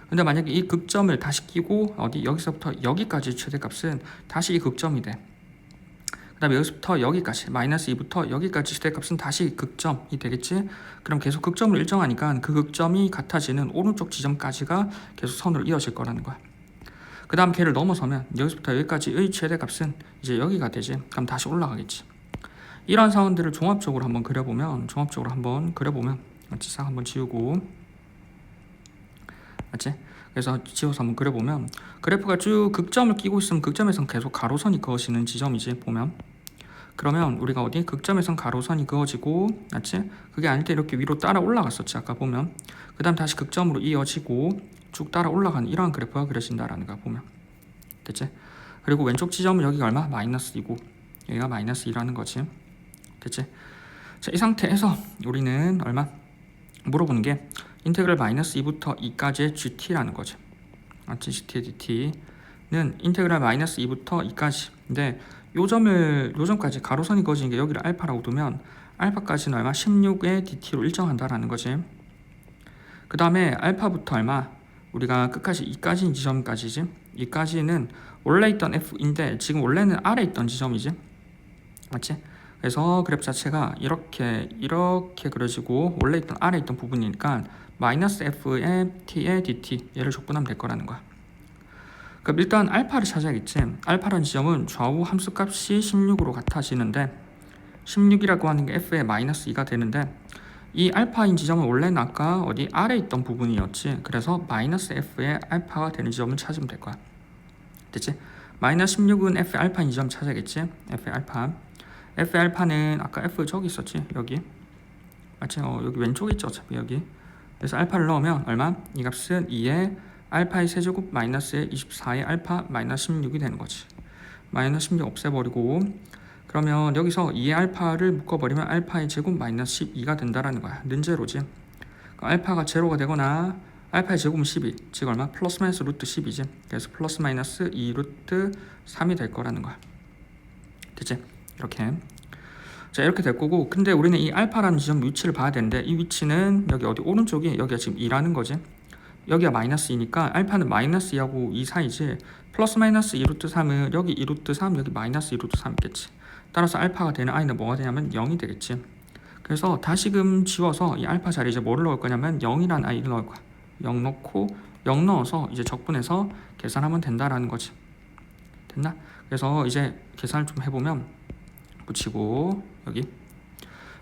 근데 만약에 이 극점을 다시 끼고 어디 여기서부터 여기까지 최대값은 다시 이 극점이 돼. 그 다음에 여기서부터 여기까지 마이너스 2부터 여기까지 최대값은 다시 극점이 되겠지. 그럼 계속 극점을 일정하니까 그 극점이 같아지는 오른쪽 지점까지가 계속 선으로 이어질 거라는 거야. 그 다음 걔를 넘어서면 여기서부터 여기까지의 최대값은 이제 여기가 되지. 그럼 다시 올라가겠지. 이런 상황들을 종합적으로 한번 그려보면 맞지? 싹 한번 지우고, 맞지? 그래서 지워서 한번 그려보면 그래프가 쭉 극점을 끼고 있으면 극점에선 계속 가로선이 그어지는 지점이지. 보면 그러면 우리가 어디 극점에선 가로선이 그어지고, 맞지? 그게 아닐 때 이렇게 위로 따라 올라갔었지 아까 보면. 그 다음 다시 극점으로 이어지고 쭉 따라 올라가는 이러한 그래프가 그려진다라는 거 보면 됐지? 그리고 왼쪽 지점은 여기가 얼마? 마이너스 2고 여기가 마이너스 2라는 거지. 됐지? 자, 이 상태에서 우리는 얼마? 물어보는 게 인테그랄 마이너스 2부터 2까지의 GT라는 거죠. 맞지? GT의 DT는 인테그랄 마이너스 2부터 2까지. 근데 요 점까지 가로선이 그어진 게 여기를 알파라고 두면 알파까지는 얼마? 16의 DT로 일정한다라는 거지. 그 다음에 알파부터 얼마? 우리가 끝까지 2까지인 지점까지지. 2까지는 원래 있던 F인데 지금 원래는 아래 있던 지점이지. 맞지? 그래서 그래프 자체가 이렇게 그려지고 원래 있던 아래 있던 부분이니까 마이너스 F의 T의 DT 얘를 적분하면 될 거라는 거야. 그럼 일단 알파를 찾아야겠지. 알파라는 지점은 좌우 함수값이 16으로 같아지는데 16이라고 하는 게 F의 마이너스 2가 되는데 이 알파인 지점은 원래는 아까 어디 아래 있던 부분이었지. 그래서 마이너스 F의 알파가 되는 지점을 찾으면 될 거야. 됐지? 마이너스 16은 F의 알파인 지점 찾아야겠지. F의 알파. F의 알파는 아까 F 저기 있었지. 여기. 맞지? 여기 왼쪽에 있죠. 어차피 여기. 그래서 알파를 넣으면 얼마? 이 값은 2의 알파의 세제곱 마이너스의 24의 알파 마이너스 16이 되는 거지. 마이너스 16 없애버리고 그러면 여기서 2의 알파를 묶어버리면 알파의 제곱 마이너스 12가 된다라는 거야. 는제로지. 알파가 제로가 되거나 알파의 제곱은 12, 즉 얼마? 플러스 마이너스 루트 10이지. 그래서 플러스 마이너스 2 루트 3이 될 거라는 거야. 됐지? 이렇게. 자, 이렇게 될 거고, 근데 우리는 이 알파라는 지점 위치를 봐야 되는데 이 위치는 여기 어디 오른쪽이 여기가 지금 2라는 거지. 여기가 마이너스 2니까 알파는 마이너스 2하고 2 사이지. 플러스 마이너스 2 루트 3은 여기 2 루트 3, 여기 마이너스 2 루트 3 있겠지. 따라서 알파가 되는 i는 뭐가 되냐면 0이 되겠지. 그래서 다시금 지워서 이 알파 자리에 이제 뭐를 넣을 거냐면 0이라는 i를 넣을 거야. 0 넣고 0 넣어서 이제 적분해서 계산하면 된다라는 거지. 됐나? 그래서 이제 계산을 좀 해보면 붙이고 여기.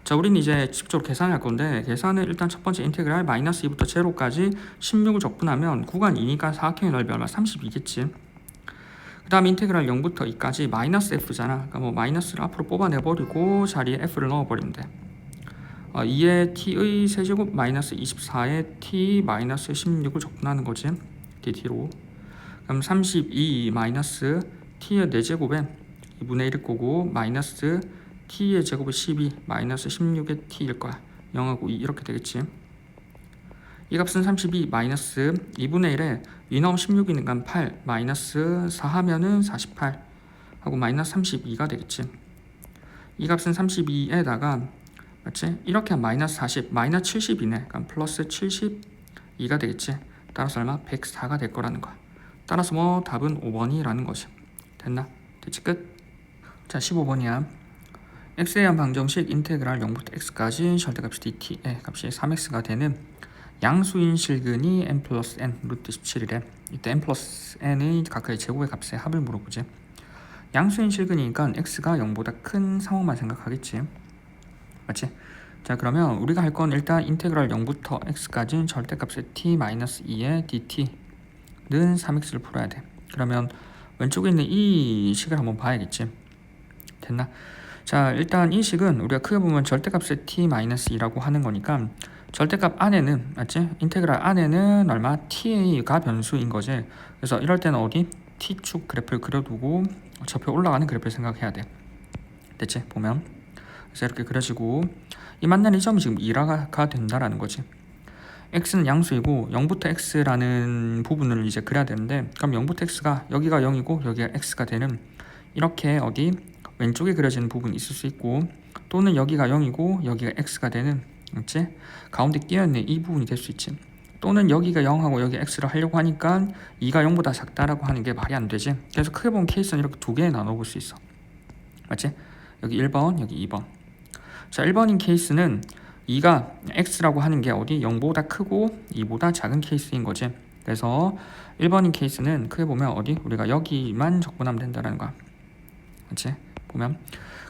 자, 우리는 이제 직접적으로 계산할 건데 계산은 일단 첫 번째 인테그랄 마이너스 2부터 제로까지 16을 적분하면 구간 2니까 사각형의 넓이 얼마? 32겠지. 그 다음 인테그랄 0부터 2까지 마이너스 F잖아. 그러니까 뭐 마이너스를 앞으로 뽑아내버리고 자리에 F를 넣어버리면 돼. 2의 T의 세제곱 마이너스 24의 T 마이너스 16을 적분하는 거지. DT로. 그럼 32 마이너스 T의 4제곱에 2분의 1일 거고 마이너스 T의 제곱이 12 마이너스 16의 T일 거야. 0하고 2 이렇게 되겠지. 이 값은 32 마이너스 2분의 1에 2 넣으면 16이니까 8 마이너스 4 하면은 48 하고 마이너스 32가 되겠지. 이 값은 32에다가 맞지? 이렇게 하면 마이너스 40 마이너스 70이네. 그럼 플러스 72가 되겠지. 따라서 얼마? 104가 될 거라는 거야. 따라서 뭐 답은 5번이라는 거지. 됐나? 됐지? 끝. 자, 15번이야. x에 대한 방정식 인테그랄 0부터 x까지 절대값이 dt의 값이 3x가 되는 양수인 실근이 n 플러스 n 루트 17이래. 이때 n 플러스 n의 각각의 제곱의 값의 합을 물어보지. 양수인 실근이니까 x가 0보다 큰 상황만 생각하겠지. 맞지? 자, 그러면 우리가 할 건 일단 인테그랄 0부터 x까지 절대값의 t-2의 dt는 3x를 풀어야 돼. 그러면 왼쪽에 있는 이 식을 한번 봐야겠지. 됐나? 자, 일단 이 식은 우리가 크게 보면 절대값의 t-2라고 하는 거니까 절대값 안에는 맞지? 인테그랄 안에는 얼마? t가 변수인 거지. 그래서 이럴 때는 어디? t축 그래프를 그려두고 접혀 올라가는 그래프를 생각해야 돼. 됐지? 보면 그래서 이렇게 그려지고 이 만나는 이 점이 지금 2가 된다라는 거지. x는 양수이고 0부터 x라는 부분을 이제 그려야 되는데 그럼 0부터 x가 여기가 0이고 여기가 x가 되는 이렇게 어디 왼쪽에 그려지는 부분이 있을 수 있고 또는 여기가 0이고 여기가 x가 되는 맞지? 가운데 끼어있는 이 부분이 될 수 있지. 또는 여기가 0하고 여기 x를 하려고 하니까 2가 0보다 작다라고 하는 게 말이 안 되지. 그래서 크게 보면 케이스는 이렇게 두 개에 나눠 볼 수 있어. 맞지? 여기 1번 여기 2번. 자, 1번인 케이스는 2가 x라고 하는 게 어디 0보다 크고 2보다 작은 케이스인 거지. 그래서 1번인 케이스는 크게 보면 어디 우리가 여기만 적분하면 된다는 거야. 맞지? 보면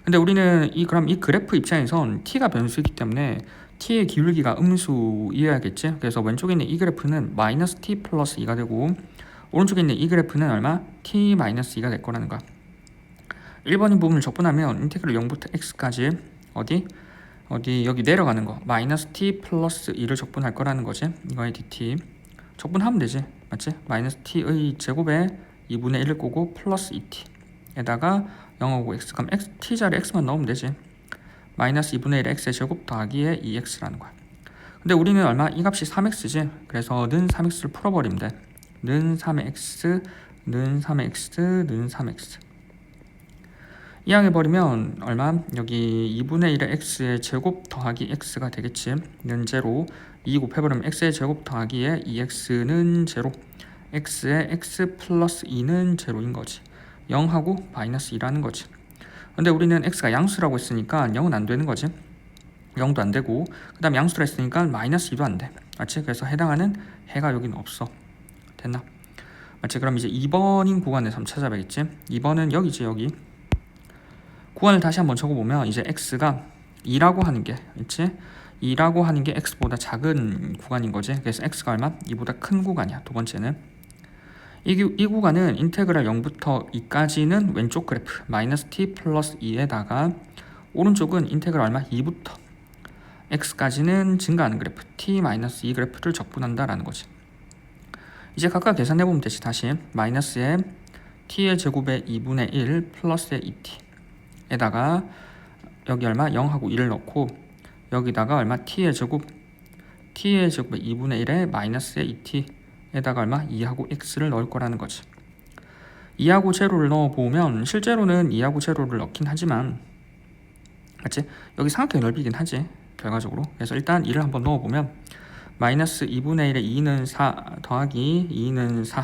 근데 우리는 그럼 이 그래프 입장에선 t가 변수이기 때문에 t의 기울기가 음수이어야겠지. 그래서 왼쪽에 있는 이 그래프는 마이너스 t 플러스 2가 되고 오른쪽에 있는 이 그래프는 얼마? t 마이너스 2가 될 거라는 거야. 1번인 부분을 적분하면 인테그랄 0부터 x까지 어디 여기 내려가는 거 마이너스 t 플러스 2를 적분할 거라는 거지. 이거의 dt 적분하면 되지. 맞지? 마이너스 t의 제곱에 2분의 1을 꼬고 플러스 2t 에다가 0하고 x 그럼 t 자리에 x만 넣으면 되지. 마이너스 2분의 1의 x의 제곱 더하기의 2x라는 거야. 근데 우리는 얼마? 이 값이 3x지. 그래서 는 3x를 풀어버리면 돼. 는 3x, 는 3x, 는 3x. 이항해버리면 얼마? 여기 2분의 1의 x의 제곱 더하기 x가 되겠지. 는 제로. 2 곱해버리면 x의 제곱 더하기에 2x는 제로. x의 x 플러스 2는 제로인 거지. 0하고 마이너스 2라는 거지. 근데 우리는 x가 양수라고 했으니까 0은 안 되는 거지. 0도 안 되고, 그 다음 양수라 했으니까 마이너스 2도 안 돼. 맞지? 그래서 해당하는 해가 여기는 없어. 됐나? 맞지? 그럼 이제 2번인 구간에서 한번 찾아봐야겠지? 2번은 여기지, 여기. 구간을 다시 한번 적어보면 이제 x가 2라고 하는 게 있지? 2라고 하는 게 x보다 작은 구간인 거지. 그래서 x가 얼마? 2보다 큰 구간이야. 두 번째는 이 구간은 인테그랄 0부터 2까지는 왼쪽 그래프 마이너스 t 플러스 2에다가 오른쪽은 인테그랄 얼마? 2부터 x까지는 증가하는 그래프 t 마이너스 2 그래프를 적분한다라는 거지. 이제 각각 계산해보면 되지. 다시 마이너스에 t의 제곱에 2분의 1 플러스에 2t에다가 여기 얼마? 0하고 2를 넣고 여기다가 얼마? t의 제곱에 2분의 1에 마이너스에 2t에다가 얼마? 2하고 x를 넣을 거라는 거지. 2하고 제로를 넣어보면 실제로는 2하고 제로를 넣긴 하지만 맞지? 여기 삼각형이 넓이긴 하지 결과적으로. 그래서 일단 2를 한번 넣어보면 마이너스 2분의 1에 2는 4 더하기 2는 4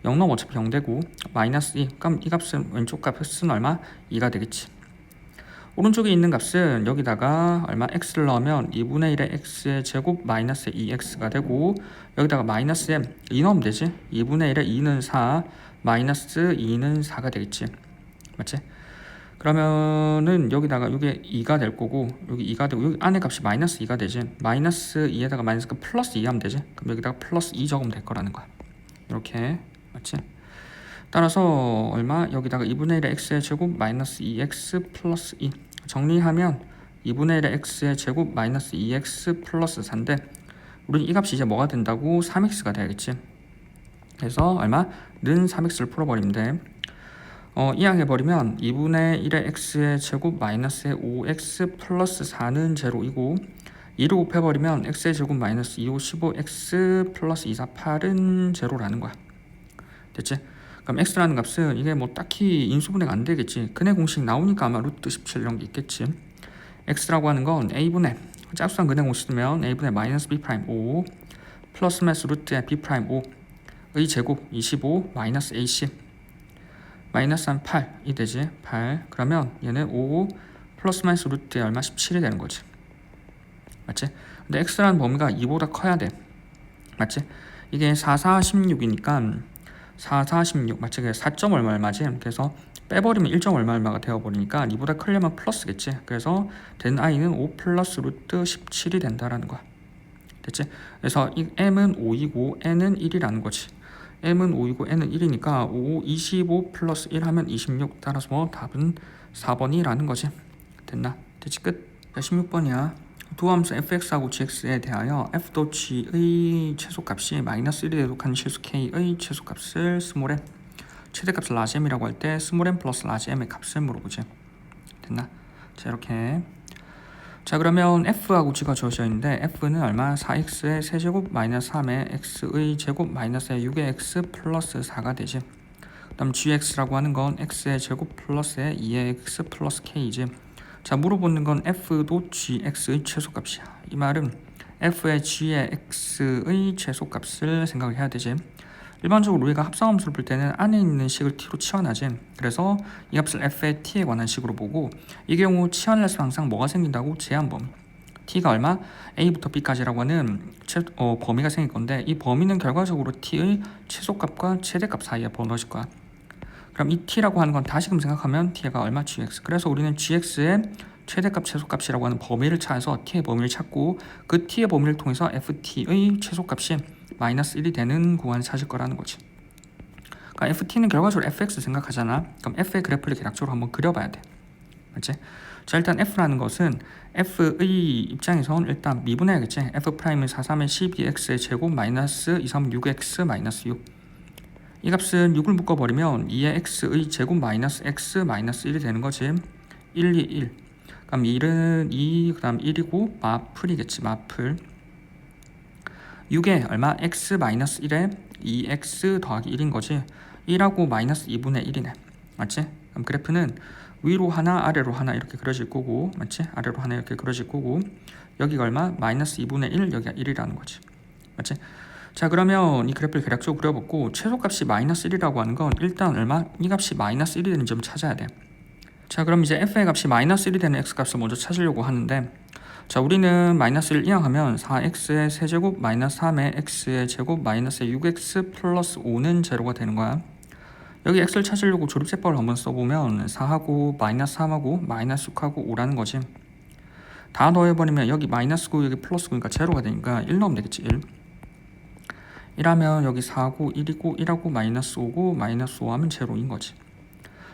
0 넣으면 어차피 0 되고 마이너스 2 그럼 이 값은 왼쪽 값은 얼마? 2가 되겠지. 오른쪽에 있는 값은 여기다가 얼마? x를 넣으면 2분의 1의 x의 제곱 마이너스 2x가 되고 여기다가 마이너스에 2 넣으면 되지. 2분의 1의 2는 4 마이너스 2는 4가 되겠지. 맞지? 그러면은 여기다가 이게 2가 될 거고 여기 2가 되고 여기 안에 값이 마이너스 2가 되지. 마이너스 2에다가 마이너스 플러스 2 하면 되지. 그럼 여기다가 플러스 2 적으면 될 거라는 거야. 이렇게 맞지? 따라서 얼마? 여기다가 2분의 1의 x의 제곱 마이너스 2x 플러스 2 정리하면 2분의 1의 x의 제곱 마이너스 2x 플러스 4인데 우리는 이 값이 이제 뭐가 된다고? 3x가 돼야겠지. 그래서 얼마? 는 3x를 풀어버리면 돼. 이항해버리면 2분의 1의 x의 제곱 마이너스의 5x 플러스 4는 제로이고 2를 곱해버리면 x의 제곱 마이너스 2, 5, 15 x 플러스 2, 4, 8은 제로라는 거야. 됐지? 그럼 x라는 값은 이게 뭐 딱히 인수분해가 안 되겠지. 근해 공식 나오니까 아마 루트 17 이런 게 있겠지. x라고 하는 건 a분의 짝수랑 근해 공식 쓰면 a분의 마이너스 b 프라임 5 플러스 마이너스 루트의 b 프라임 5의 제곱 25 마이너스 ac 마이너스 한 8이 되지. 8 그러면 얘는 5 플러스 마이너스 루트에 얼마? 17이 되는 거지. 맞지? 근데 x라는 범위가 2보다 커야 돼. 맞지? 이게 4, 4, 16이니까 4, 4, 16 맞지? 4점 얼마지? 그래서 빼버리면 1점 얼마가 되어버리니까 2보다 크려면 플러스겠지. 그래서 된 i는 5 플러스 루트 17이 된다라는 거야. 됐지? 그래서 이 m은 5이고 n은 1이라는 거지. m은 5이고 n은 1이니까 5, 25 플러스 1 하면 26 따라서 뭐 답은 4번이라는 거지. 됐나? 됐지? 끝. 자, 16번이야. 두 함수 fx하고 gx에 대하여 f-g의 최소값이 마이너스 1에 대독한 실수 k의 최소값을 스몰 m 최대값을 라지 m이라고 할 때 스몰 m 플러스 라지 m의 값을 물어보지. 됐나? 자, 이렇게. 자, 그러면 f하고 g가 주어져 있는데 f는 얼마? 4x의 세제곱 마이너스 3의 x의 제곱 마이너스의 6의 x 플러스 4가 되지. 그 다음 gx라고 하는 건 x의 제곱 플러스의 2의 x 플러스 k이지. 자, 물어보는 건 f도 gx의 최소값이야. 이 말은 f의 g의 x의 최소값을 생각을 해야 되지. 일반적으로 우리가 합성함수를 풀 때는 안에 있는 식을 t로 치환하지. 그래서 이 값을 f의 t에 관한 식으로 보고 이 경우 치환을 해서 항상 뭐가 생긴다고? 제한범위. t가 얼마? a부터 b까지라고 하는 범위가 생길 건데 이 범위는 결과적으로 t의 최소값과 최대값 사이에 벌어질 거야. 그럼 이 t라고 하는 건 다시금 생각하면 t가 얼마? gx. 그래서 우리는 gx의 최대값 최소값이라고 하는 범위를 찾아서 t의 범위를 찾고 그 t의 범위를 통해서 ft의 최소값이 마이너스 1이 되는 구간을 찾을 거라는 거지. 그러니까 ft는 결과적으로 fx 생각하잖아. 그럼 f의 그래프를 대략적으로 한번 그려봐야 돼. 맞지? 자, 일단 f라는 것은 f의 입장에선 일단 미분해야겠지. f'은 4, 3의 12x의 제곱 마이너스 2, 3, 6x 마이너스 6. 이 값은 6을 묶어버리면 2의 x의 제곱 마이너스 x 마이너스 1이 되는 거지. 1, 2, 1. 그럼 1은 2, 그 다음 1이고 마플이겠지. 마플 6에 얼마? x-1에 2x 더하기 1인 거지. 1하고 마이너스 2분의 1이네. 맞지? 그럼 그래프는 위로 하나 아래로 하나 이렇게 그려질 거고, 맞지? 아래로 하나 이렇게 그려질 거고, 여기가 얼마? 마이너스 2분의 1, 여기가 1이라는 거지. 맞지? 자, 그러면 이 그래프를 대략적으로 그려봤고, 최소값이 마이너스 1이라고 하는 건 일단 얼마? 이 값이 마이너스 1이 되는 점을 찾아야 돼. 자, 그럼 이제 f의 값이 마이너스 1이 되는 x값을 먼저 찾으려고 하는데, 자, 우리는 마이너스 1 이항하면 4x의 세제곱 마이너스 3의 x의 제곱 마이너스 6x 플러스 5는 제로가 되는 거야. 여기 x를 찾으려고 조립제법을 한번 써보면 4하고 마이너스 3하고 마이너스 6하고 5라는 거지. 다 더해버리면 여기 마이너스 9 여기 플러스 9니까 제로가 되니까 1 넣으면 되겠지. 1 하면 여기 4하고 1이고 1하고 마이너스 5고 마이너스 5 하면 제로인 거지.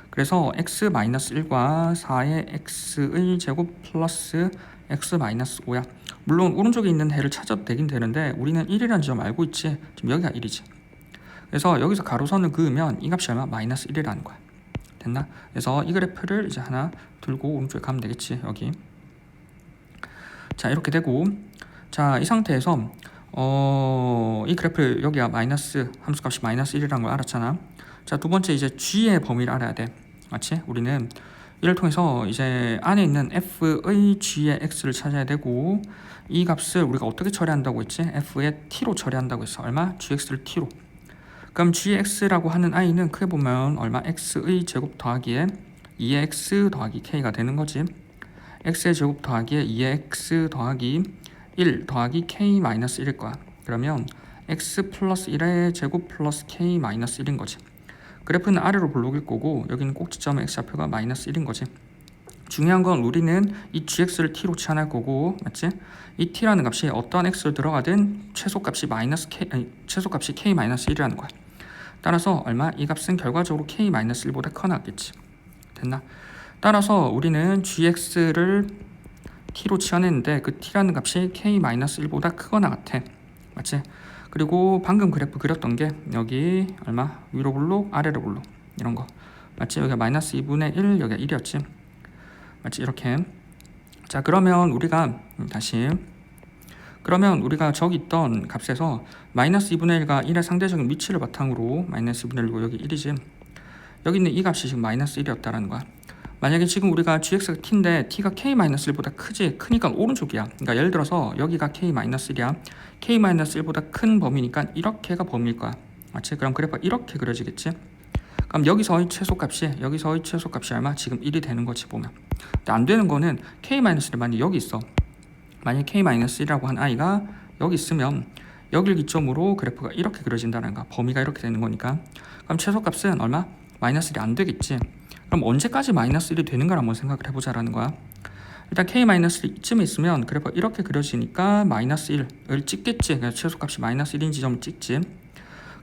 그래서 x-1과 4의 x의 제곱 플러스 x-5야. 물론 오른쪽에 있는 해를 찾아도 되긴 되는데 우리는 1이라는 점 알고 있지. 지금 여기가 1이지. 그래서 여기서 가로선을 그으면 이 값이 얼마? 마이너스 1이라는 거야. 됐나? 그래서 이 그래프를 이제 하나 들고 오른쪽에 가면 되겠지. 여기. 자, 이렇게 되고, 자, 이 상태에서 이 그래프를 여기가 마이너스 함수값이 마이너스 1이라는 걸 알았잖아. 자, 두 번째 이제 g의 범위를 알아야 돼. 맞지? 우리는 이를 통해서 이제 안에 있는 f의 g의 x를 찾아야 되고, 이 값을 우리가 어떻게 처리한다고 했지? f의 t로 처리한다고 했어. 얼마? gx를 t로. 그럼 gx라고 하는 i는 크게 보면 얼마? x의 제곱 더하기에 2x 더하기 k가 되는 거지. x의 제곱 더하기에 2x 더하기 1 더하기 k 마이너스 1일 거야. 그러면 x 플러스 1의 제곱 플러스 k 마이너스 1인 거지. 그래프는 아래로 볼록일 거고 여기는 꼭지점의 x좌표가 마이너스 1인 거지. 중요한 건 우리는 이 gx를 t로 치환할 거고, 맞지? 이 t라는 값이 어떠한 x를 들어가든 최소값이 최소값이 k 마이너스 1이라는 거야. 따라서 얼마? 이 값은 결과적으로 k 마이너스 1보다 커나겠지. 됐나? 따라서 우리는 gx를 t로 치환했는데 그 t라는 값이 k 마이너스 1보다 크거나 같아. 맞지? 그리고 방금 그래프 그렸던 게 여기 얼마? 위로 볼록 아래로 볼록 이런 거 맞지? 여기가 마이너스 2분의 1 여기가 1이었지. 맞지? 이렇게. 자, 그러면 우리가 다시 그러면 우리가 저기 있던 값에서 마이너스 2분의 1과 1의 상대적인 위치를 바탕으로 마이너스 2분의 1이고 여기 1이지. 여기 있는 이 값이 지금 마이너스 1이었다라는 거야. 만약에 지금 우리가 gx가 t인데 t가 k-1보다 크지? 크니까 오른쪽이야. 그러니까 예를 들어서 여기가 k-1이야. k-1보다 큰 범위니까 이렇게가 범위일 거야. 맞지? 그럼 그래프가 이렇게 그려지겠지? 그럼 여기서의 최소값이 얼마? 지금 1이 되는 거지 보면. 근데 안 되는 거는 k-1이 만약 여기 있어. 만약 k-1이라고 한 i가 여기 있으면 여기를 기점으로 그래프가 이렇게 그려진다는 거야. 범위가 이렇게 되는 거니까. 그럼 최소값은 얼마? 마이너스 1이 안 되겠지. 그럼 언제까지 마이너스 1이 되는가 한번 생각을 해보자라는 거야. 일단 k-1쯤에 있으면 그래프가 이렇게 그려지니까 마이너스 1을 찍겠지. 그래서 최소값이 마이너스 1인 지점을 찍지.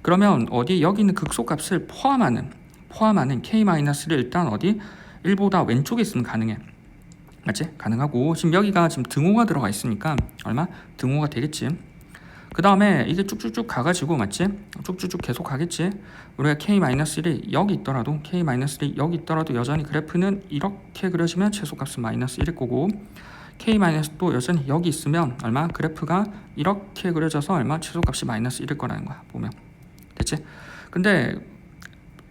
그러면 어디 여기 있는 극소값을 포함하는 k-를 일단 어디 1보다 왼쪽에 있으면 가능해. 맞지? 가능하고 지금 여기가 지금 등호가 들어가 있으니까 얼마? 등호가 되겠지. 그 다음에 이게 쭉쭉쭉 가가지고 맞지? 쭉쭉쭉 계속 가겠지. 우리가 k-1이 여기 있더라도 k-1이 여기 있더라도 여전히 그래프는 이렇게 그려지면 최소값은 마이너스 1일 거고 k-도 여전히 여기 있으면 얼마? 그래프가 이렇게 그려져서 얼마? 최소값이 마이너스 1일 거라는 거야. 보면 됐지? 근데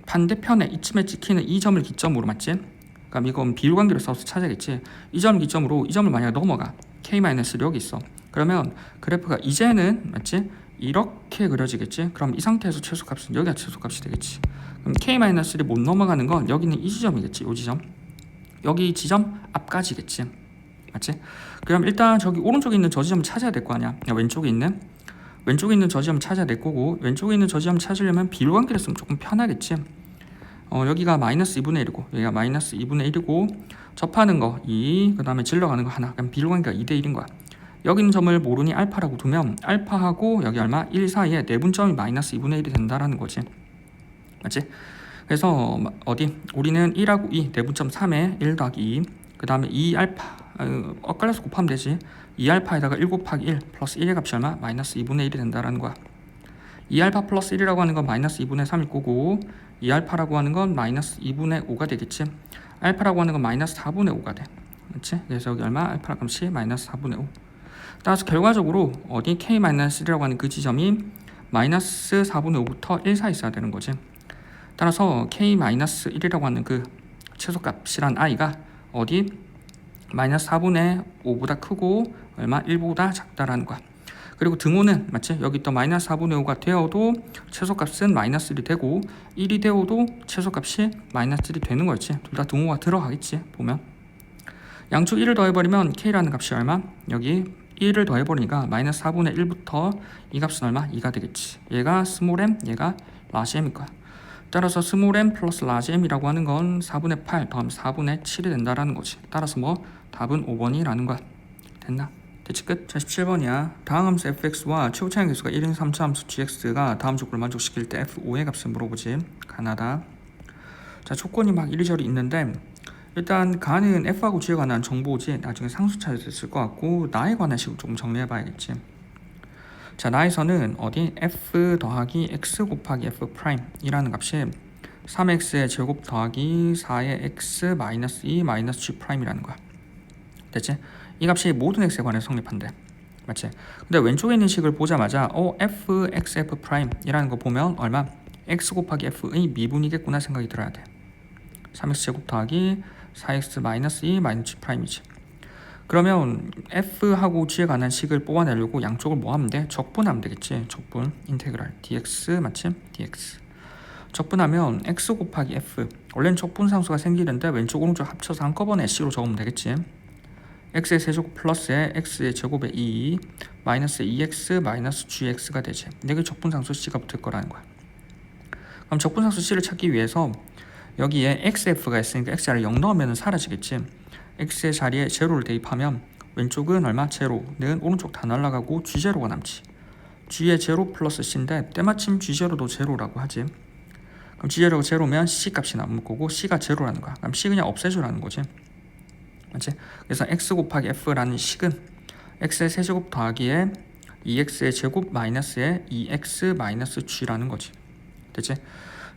반대편에 이쯤에 찍히는 이 점을 기점으로 맞지? 그럼 이건 비율관계를 써서 찾아야겠지. 이 점을 기점으로 이 점을 만약 넘어가 k-를 여기 있어. 그러면 그래프가 이제는 맞지? 이렇게 그려지겠지. 그럼 이 상태에서 최소값은 여기가 최소값이 되겠지. 그럼 k-를 못 넘어가는 건 여기는 이 지점이겠지. 이 지점. 여기 지점 앞까지겠지. 맞지? 그럼 일단 저기 오른쪽에 있는 저 지점을 찾아야 될 거 아니야. 왼쪽에 있는 저 지점을 찾아야 될 거고 왼쪽에 있는 저 지점을 찾으려면 비율관계를 쓰면 조금 편하겠지. 여기가 마이너스 2분의 1이고 여기가 마이너스 2분의 1이고 접하는 거 2, 그 다음에 질러가는 거 하나. 그럼 비율관계가 2대 1인 거야. 여기 있는 점을 모르니 알파라고 두면 알파하고 여기 얼마? 1 사이에 내분점이 마이너스 2분의 1이 된다라는 거지. 맞지? 그래서 어디? 우리는 1하고 2 내분점 3에 1 더하기 2, 그 다음에 2알파 엇갈려서 곱하면 되지. 2알파에다가 1 곱하기 1 플러스 1의 값이 얼마? 마이너스 2분의 1이 된다라는 거야. 2알파 플러스 1이라고 하는 건 마이너스 2분의 3일 거고 2알파라고 하는 건 마이너스 2분의 5가 되겠지. 알파라고 하는 건 마이너스 4분의 5가 돼. 그렇지? 그래서 여기 얼마? 알파 값이 마이너스 4분의 5. 따라서 결과적으로 어디 k-1이라고 하는 그 지점이 마이너스 4분의 5부터 1 사이 있어야 되는 거지. 따라서 k-1이라고 하는 그 최소값이란 i가 어디 마이너스 4분의 5보다 크고 얼마? 1보다 작다라는 거야. 그리고 등호는 맞지? 여기 또 마이너스 4분의 5가 되어도 최소값은 마이너스 1이 되고 1이 되어도 최소값이 마이너스 1이 되는 거였지. 둘 다 등호가 들어가겠지 보면. 양쪽 1을 더해버리면 k라는 값이 얼마? 여기 1을 더해버리니까 마이너스 4분의 1부터 이 값은 얼마? 2가 되겠지. 얘가 스몰 m, 얘가 라지 m일 거야. 따라서 스몰 m 플러스 라지 m이라고 하는 건 4분의 8 더하면 4분의 7이 된다라는 거지. 따라서 뭐? 답은 5번이라는 거야. 됐나? 됐지 끝? 자 17번이야. 다음 함수 fx와 최고차의 개수가 1인 3차 함수 gx가 다음 조건을 만족시킬 때 f5의 값을 물어보지. 가나다. 자 조건이 막 이리저리 있는데 일단 가는 f하고 g에 관한 정보지. 나중에 상수차에서 쓸 것 같고 나에 관한 식으로 조금 정리해 봐야겠지. 자 나에서는 어디 f 더하기 x 곱하기 f 프라임 이라는 값이 3x의 제곱 더하기 4의 x 마이너스 2 마이너스 g 프라임이라는 거야. 됐지? 이 값이 모든 x에 관해서 성립한대. 맞지? 근데 왼쪽에 있는 식을 보자마자 f x f 프라임 이라는 거 보면 얼마? x 곱하기 f의 미분이겠구나 생각이 들어야 돼. 3x 제곱 더하기 4x 마이너스 2 마이너스 g 프라임이지. 그러면 f하고 g에 관한 식을 뽑아내려고 양쪽을 뭐 하면 돼? 적분하면 되겠지. 적분 인테그랄 dx 맞지? dx 적분하면 x 곱하기 f 원래는 적분상수가 생기는데 왼쪽 오른쪽 합쳐서 한꺼번에 c로 적으면 되겠지. x의 세제곱 플러스에 x의 제곱에 2 마이너스 2x 마이너스 gx가 되지. 여기 적분상수 c가 붙을 거라는 거야. 그럼 적분상수 c를 찾기 위해서 여기에 xf가 있으니까 x 자리에 0 넣으면 사라지겠지. x의 자리에 제로를 대입하면 왼쪽은 얼마? 제로는 오른쪽 다 날아가고 g0가 남지. g의 제로 플러스 c인데 때마침 g0도 제로라고 하지. 그럼 g0가 제로면 c 값이 남을 거고 c가 제로라는 거야. 그럼 c 그냥 없애줘라는 거지. 맞지? 그래서 x 곱하기 f라는 식은 x의 세제곱 더하기에 2x의 제곱 마이너스에 2x 마이너스 g라는 거지. 됐지?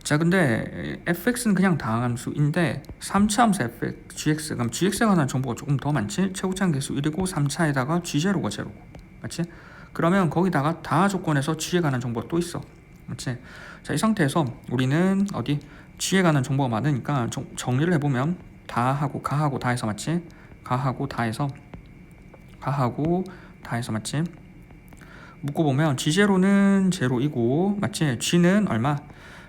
자 근데 fx는 그냥 다항함수인데 3차 함수 fx, gx 그럼 gx에 관한 정보가 조금 더 많지? 최고차항 개수 1이고 3차에다가 g0가 제로고 맞지? 그러면 거기다가 다 조건에서 g에 관한 정보가 또 있어. 맞지? 자 이 상태에서 우리는 어디 g에 관한 정보가 많으니까 정리를 해보면 다하고 가하고 다해서 맞지? 가하고 다해서 맞지? 묶어보면 g0는 제로이고 맞지? g는 얼마?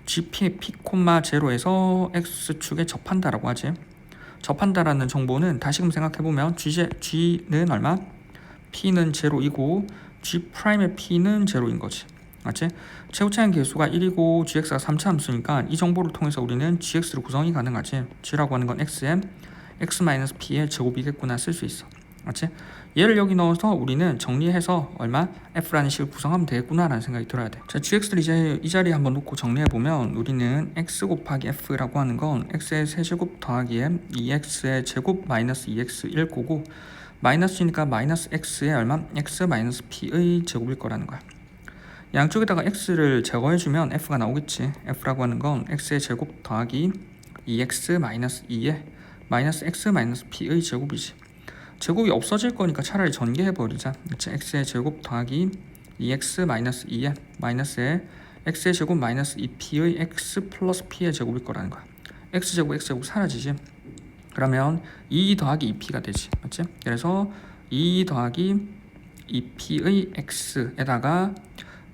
gp의 p, 0에서 x축에 접한다라고 하지. 접한다라는 정보는 다시금 생각해보면 g는 얼마? p는 제로이고 g'의 p는 제로인 거지. 맞지? 최고차항 개수가 1이고 gx가 3차 함수니까 이 정보를 통해서 우리는 gx를 구성이 가능하지. g라고 하는 건 x의 x-p의 제곱이겠구나 쓸 수 있어. 맞지? 얘를 여기 넣어서 우리는 정리해서 얼마? f라는 식을 구성하면 되겠구나 라는 생각이 들어야 돼. 자 gx를 이제 이 자리에 한번 놓고 정리해보면 우리는 x 곱하기 f라고 하는 건 x의 세제곱 더하기에 2x의 제곱 마이너스 2x 1 거고 마이너스니까 마이너스 x의 얼마? x 마이너스 p의 제곱일 거라는 거야. 양쪽에다가 x를 제거해주면 f가 나오겠지. f라고 하는 건 x의 제곱 더하기 2x 마이너스 2에 마이너스 x 마이너스 p의 제곱이지. 제곱이 없어질 거니까 차라리 전개해버리자. x의 제곱 더하기 2x 마이너스 2에 마이너스에 x의 제곱 마이너스 2p의 x 플러스 p의 제곱일 거라는 거야. x제곱 사라지지. 그러면 2 더하기 2p가 되지. 맞지? 그래서 2 더하기 2p의 x에다가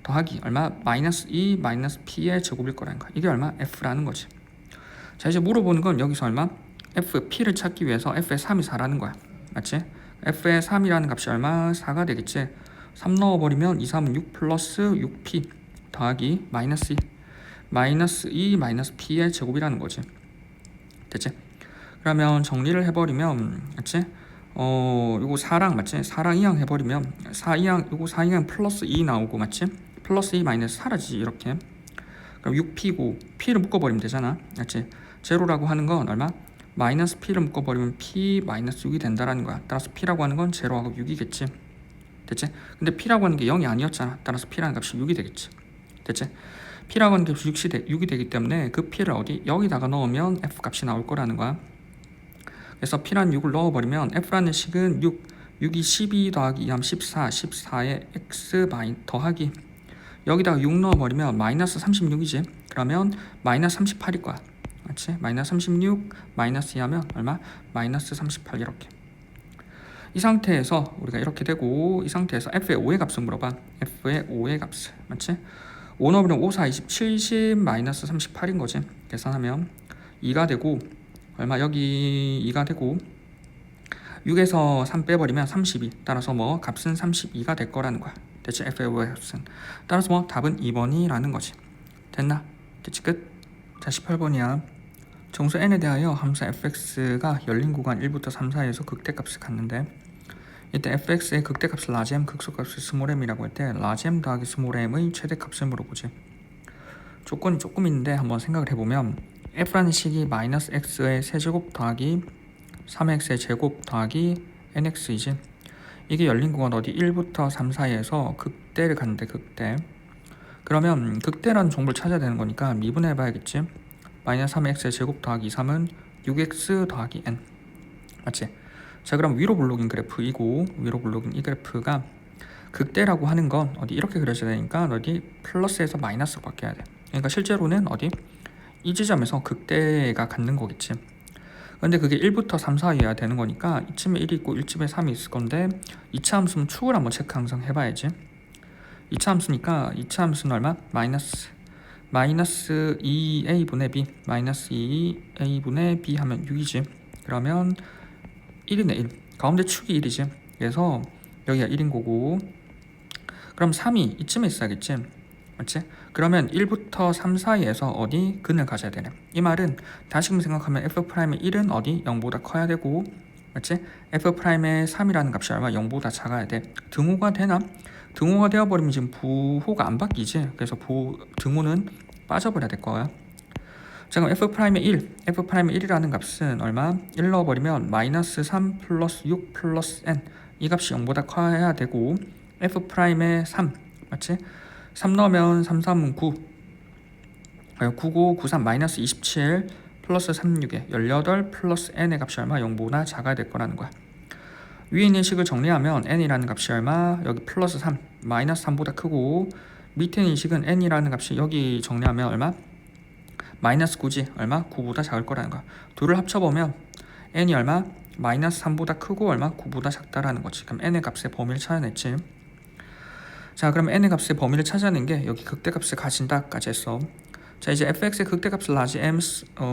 더하기 얼마? 마이너스 2 마이너스 p의 제곱일 거라는 거야. 이게 얼마? f라는 거지. 자 이제 물어보는 건 여기서 얼마? f, p를 찾기 위해서 f의 3이 4라는 거야. 맞지? f의 3이라는 값이 얼마? 4가 되겠지. 3 넣어버리면 2, 3은 6 플러스 6p 더하기 마이너스 2 마이너스 2 마이너스 p의 제곱이라는 거지. 됐지? 그러면 정리를 해버리면 맞지? 요거 4랑 맞지? 4랑 2항 해버리면 4, 2항 플러스 2 나오고 맞지? 플러스 2 마이너스 사라지지 이렇게. 그럼 6p고 p를 묶어버리면 되잖아. 맞지? 제로라고 하는 건 얼마? 마이너스 p를 묶어버리면 p 마이너스 6이 된다라는 거야. 따라서 p라고 하는 건 제로하고 6이겠지. 됐지? 근데 p라고 하는 게 0이 아니었잖아. 따라서 p라는 값이 6이 되겠지. 됐지? p라고 하는 값이 6이 되기 때문에 그 p를 어디? 여기다가 넣으면 f 값이 나올 거라는 거야. 그래서 P라는 6을 넣어버리면 F라는 식은 6이 12 더하기 2하면 14, 14에 X 더하기 여기다가 6 넣어버리면 마이너스 36이지. 그러면 마이너스 38일 거야. 맞지? 마이너스 36 마이너스 2 하면 얼마? 마이너스 38 이렇게. 이 상태에서 우리가 이렇게 되고 이 상태에서 F의 5의 값을 물어봐. F의 5의 값을. 맞지? 5 넣어버리면 5, 4, 20, 70 마이너스 38인 거지. 계산하면 2가 되고 얼마? 여기 2가 되고 6에서 3 빼버리면 32. 따라서 뭐 값은 32가 될 거라는 거야. 대체 F의 5의 값은. 따라서 뭐 답은 2번이라는 거지. 됐나? 됐지 끝? 자 18번이야. 정수 n에 대하여 함수 fx가 열린 구간 1부터 3 사이에서 극대값을 갖는데 이때 fx의 극대값을 large m, 극소값을 small m이라고 할 때 large m 더하기 small m의 최대값을 물어보지. 조건이 조금 있는데 한번 생각을 해보면 f라는 식이 마이너스 x의 세제곱 더하기 3x의 제곱 더하기 nx이지. 이게 열린 구간 어디 1부터 3 사이에서 극대를 갖는데 극대. 그러면 극대라는 정보를 찾아야 되는 거니까 미분해 봐야겠지. 마이너스 3x의 제곱 더하기 3은 6x 더하기 n. 맞지? 자 그럼 위로 블록인 그래프이고 위로 블록인 이 그래프가 극대라고 하는 건 어디 이렇게 그려져야 되니까 어디 플러스에서 마이너스로 바뀌어야 돼. 그러니까 실제로는 어디 이 지점에서 극대가 갖는 거겠지. 근데 그게 1부터 3 사이여야 되는 거니까 이쯤에 1이 있고 1쯤에 3이 있을 건데 2차 함수는 축을 한번 체크 항상 해봐야지. 2차 함수니까 2차 함수는 얼마? 마이너스 2a분의 b 마이너스 2a분의 b 하면 6이지. 그러면 1이네 1. 가운데 축이 1이지. 그래서 여기가 1인 거고 그럼 3이 이쯤에 있어야겠지. 맞지? 그러면 1부터 3 사이에서 어디 근을 가져야 되네. 이 말은 다시금 생각하면 f'의 1은 어디 0보다 커야 되고 맞지? f'의 3이라는 값이 얼마? 0보다 작아야 돼. 등호가 되나? 등호가 되어버리면 지금 부호가 안 바뀌지. 그래서 등호는 빠져버려야 될 거야. 자 그럼 f'의 1, f'의 1이라는 값은 얼마? 1 넣어버리면 마이너스 3 플러스 6 플러스 n 이 값이 0보다 커야 되고 f'의 3 맞지? 3 넣으면 3, 3은 9 9고 9, 3 마이너스 27 플러스 3, 6에 18 플러스 n의 값이 얼마? 0보다 작아야 될 거라는 거야. 위에 있는 식을 정리하면 n이라는 값이 얼마? 여기 플러스 3 마이너스 3보다 크고 밑에 있는 식은 n이라는 값이 여기 정리하면 얼마? 마이너스 9지. 얼마? 9보다 작을 거라는 거야. 둘을 합쳐보면 n이 얼마? 마이너스 3보다 크고 얼마? 9보다 작다라는 거지. 그럼 n의 값의 범위를 찾아냈지. 자 그럼 n의 값의 범위를 찾아낸 게 여기 극대값을 가진다까지 했어. 자 이제 fx의 극대값을 large m,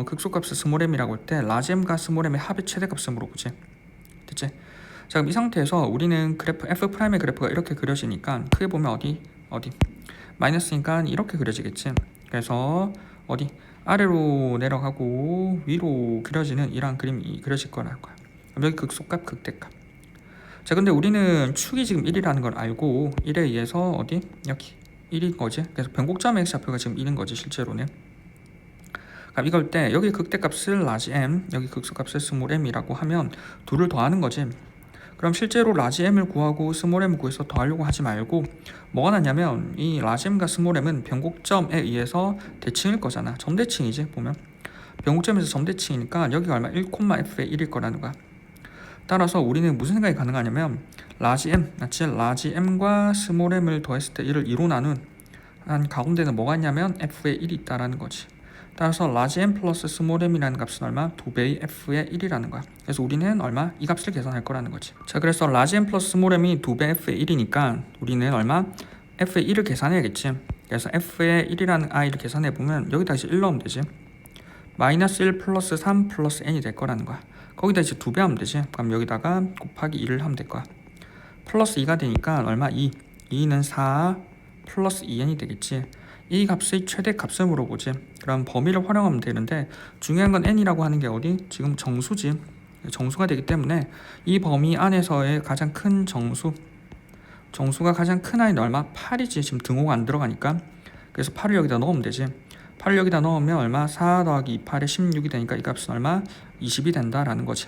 극소값을 small m이라고 할 때 large m과 small m의 합의 최대값을 물어보지. 됐지? 자 그럼 이 상태에서 우리는 그래프 f'의 그래프가 이렇게 그려지니까 크게 보면 어디 마이너스니까 이렇게 그려지겠지. 그래서 어디 아래로 내려가고 위로 그려지는 이러한 그림이 그려질 거라는 거야. 그럼 여기 극소값 극대값. 자 근데 우리는 축이 지금 1이라는 걸 알고 1에 의해서 어디 여기 1인 거지. 그래서 변곡점의 x좌표가 지금 1인 거지 실제로는. 그럼 이걸 때 여기 극대값을 large m 여기 극소값을 small m이라고 하면 둘을 더하는 거지. 그럼 실제로 large m을 구하고 small m을 구해서 더하려고 하지 말고 뭐가 낫냐면 이 large m과 small m은 변곡점에 의해서 대칭일 거잖아. 점대칭이지 보면. 변곡점에서 점대칭이니까 여기가 얼마? 1,f의 1일 거라는 거야. 따라서 우리는 무슨 생각이 가능하냐면 large m, large m과 small m을 더했을 때 이를 2로 나눈 한 가운데는 뭐가 있냐면 f의 1이 있다라는 거지. 따라서 large m 플러스 small m이라는 값은 얼마? 2배의 f의 1이라는 거야. 그래서 우리는 얼마? 이 값을 계산할 거라는 거지. 자 그래서 large m 플러스 small m이 2배 f의 1이니까 우리는 얼마? f의 1을 계산해야겠지. 그래서 f의 1이라는 i를 계산해보면 여기다 이제 1 넣으면 되지. 마이너스 1 플러스 3 플러스 n이 될 거라는 거야. 거기다 이제 2배 하면 되지. 그럼 여기다가 곱하기 2를 하면 될 거야. 플러스 2가 되니까 얼마? 2는 4 플러스 2n이 되겠지. 이 값의 최대값을 물어보지. 그럼 범위를 활용하면 되는데 중요한 건 n이라고 하는 게 어디? 지금 정수지. 정수가 되기 때문에 이 범위 안에서의 가장 큰 정수가 가장 큰 아이는 얼마? 8이지. 지금 등호가 안 들어가니까. 그래서 8을 여기다 넣으면 되지. 8을 여기다 넣으면 얼마? 4 더하기 2, 8에 16이 되니까 이 값은 얼마? 20이 된다라는 거지.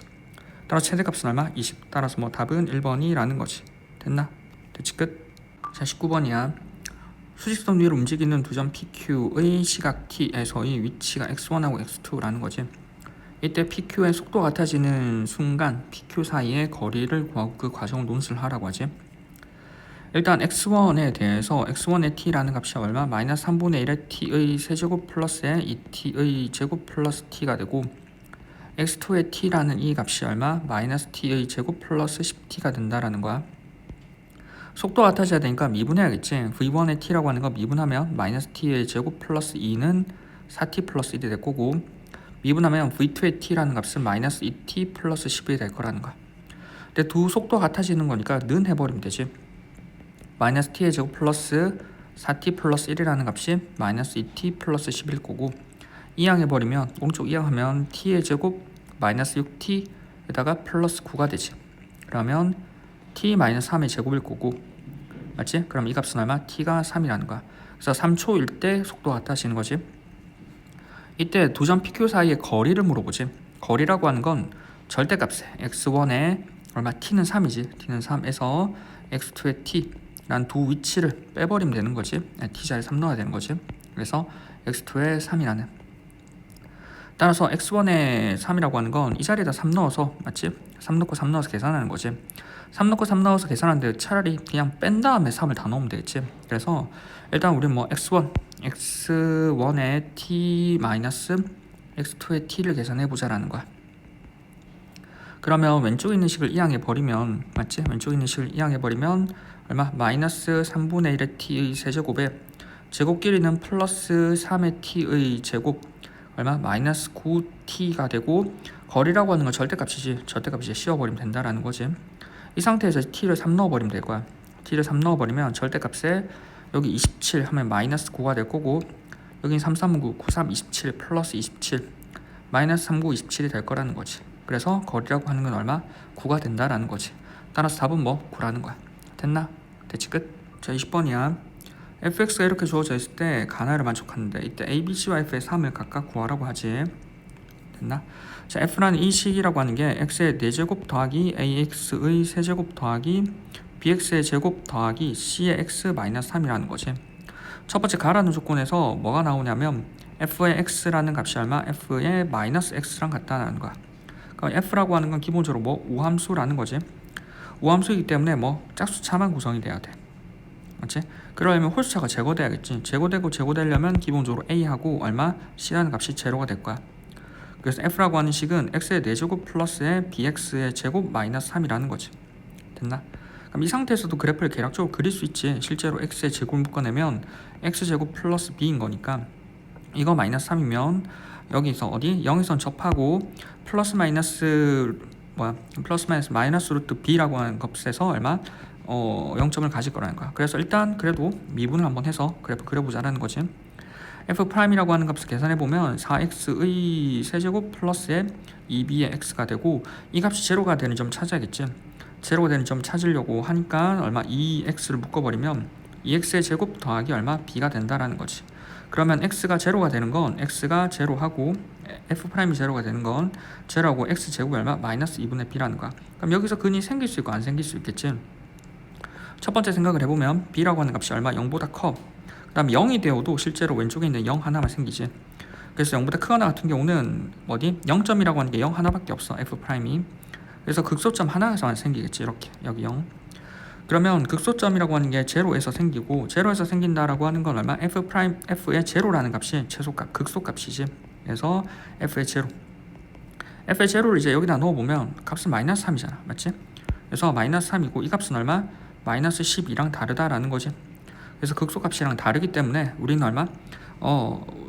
따라서 최대값은 얼마? 20. 따라서 뭐 답은 1번이라는 거지. 됐나? 됐지 끝? 자 19번이야. 수직선 위로 움직이는 두 점 PQ의 시각 T에서의 위치가 x1하고 x2라는 거지. 이때 PQ의 속도가 같아지는 순간 PQ 사이의 거리를 구하고 그 과정을 논술을 하라고 하지. 일단 x1에 대해서 x1의 t라는 값이 얼마? 마이너스 3분의 1의 t의 세제곱 플러스의 2t의 제곱 플러스 t가 되고 x2의 t라는 이 값이 얼마? 마이너스 t의 제곱 플러스 10t가 된다라는 거야. 속도가 같아져야 되니까 미분해야겠지. v1의 t라고 하는 거 미분하면 마이너스 t의 제곱 플러스 2는 4t 플러스 1이 될 거고, 미분하면 v2의 t라는 값은 마이너스 2t 플러스 10이 될 거라는 거야. 근데 두 속도가 같아지는 거니까 는 해버리면 되지. 마이너스 t의 제곱 플러스 4t 플러스 1이라는 값이 마이너스 2t 플러스 10일 거고, 이항해버리면 오른쪽 이항하면 t의 제곱 마이너스 6t에다가 플러스 9가 되지. 그러면 t 마이너스 3의 제곱일 거고, 맞지? 그럼 이 값은 얼마? t가 3이라는 거야. 그래서 3초일 때 속도가 같아지는 거지. 이때 두 점 PQ 사이의 거리를 물어보지. 거리라고 하는 건 절대값에 x1에 얼마? t는 3이지. t는 3에서 x2의 t 란 두 위치를 빼버리면 되는 거지. t 자리에 3 넣어야 되는 거지. 그래서 x2의 3이라는. 따라서 x1의 3이라고 하는 건 이 자리에다 3 넣어서, 맞지? 3 넣고 3 넣어서 계산하는 거지. 3 넣고 3 넣어서 계산하는데 차라리 그냥 뺀 다음에 3을 다 넣으면 되겠지. 그래서 일단 우리는 뭐 x1의 t 마이너스 x2의 t를 계산해 보자라는 거야. 그러면 왼쪽에 있는 식을 이항해 버리면, 맞지? 왼쪽에 있는 식을 이항해 버리면 얼마? 마이너스 3분의 1의 t의 세제곱에 제곱 길이는 플러스 3의 t의 제곱 얼마? 마이너스 9t가 되고, 거리라고 하는 건 절대값이지. 절대값이 씌워버리면 된다라는 거지. 이 상태에서 t를 3 넣어버리면 될 거야. t를 3 넣어버리면 절대값에 여기 27 하면 마이너스 9가 될 거고, 여긴 3, 3, 9, 9, 3, 27 플러스 27 마이너스 3, 9, 27이 될 거라는 거지. 그래서 거리라고 하는 건 얼마? 9가 된다라는 거지. 따라서 답은 뭐? 9라는 거야. 됐나? 됐지 끝? 자, 20번이야. fx가 이렇게 주어져 있을 때 가나를 만족하는데 이때 a, b, c와 f의 3을 각각 구하라고 하지. 됐나? 자, f라는 이 식이라고 하는 게 x의 4제곱 더하기 ax의 세제곱 더하기 bx의 제곱 더하기 c의 x 마이너스 3이라는 거지. 첫 번째 가라는 조건에서 뭐가 나오냐면 f의 x라는 값이 얼마? f의 마이너스 x랑 같다는 거야. 그럼 f라고 하는 건 기본적으로 뭐? 우함수라는 거지. 우함수이기 때문에 뭐 짝수차만 구성이 돼야 돼. 맞지? 그러려면 홀수차가 제거돼야겠지. 제거되려면 기본적으로 a하고 얼마? c라는 값이 제로가 될 거야. 그래서 f라고 하는 식은 x의 4제곱 플러스의 bx의 제곱 마이너스 3이라는 거지. 됐나? 그럼 이 상태에서도 그래프를 계략적으로 그릴 수 있지. 실제로 x의 제곱을 묶어내면 x제곱 플러스 b인 거니까 이거 마이너스 3이면 여기서 어디? 0에선 접하고 플러스 마이너스 마이너스 루트 b라고 하는 값에서 얼마? 0점을 가질 거라는 거야. 그래서 일단 그래도 미분을 한번 해서 그래프 그려보자라는 거지. f'이라고 하는 값을 계산해보면 4x의 세제곱 플러스의 2b의 x가 되고, 이 값이 제로가 되는 점 찾아야겠지. 제로가 되는 점 찾으려고 하니까 얼마? 2x를 묶어버리면 2x의 제곱 더하기 얼마? b가 된다라는 거지. 그러면 x가 제로가 되는 건 x가 제로하고 f'이 제로가 되는 건 제로하고 x제곱이 얼마? 마이너스 2분의 b라는 거야. 그럼 여기서 근이 생길 수 있고 안 생길 수 있겠지. 첫 번째 생각을 해보면 b라고 하는 값이 얼마? 0보다 커. 그 다음 0이 되어도 실제로 왼쪽에 있는 0 하나만 생기지. 그래서 0보다 크거나 같은 경우는 어디? 0점이라고 하는 게 0 하나밖에 없어. f'이. 그래서 극소점 하나에서만 생기겠지. 이렇게 여기 0. 그러면 극소점이라고 하는 게 제로에서 생기고, 제로에서 생긴다라고 하는 건 얼마? f의 제로라는 값이 최소값, 극소값이지. 그래서 f의 제로. f의 제로를 이제 여기다 넣어보면 값은 마이너스 3이잖아. 맞지? 그래서 마이너스 3이고 이 값은 얼마? 마이너스 12랑 다르다라는 거지. 그래서 극소값이랑 다르기 때문에 우리는 얼마?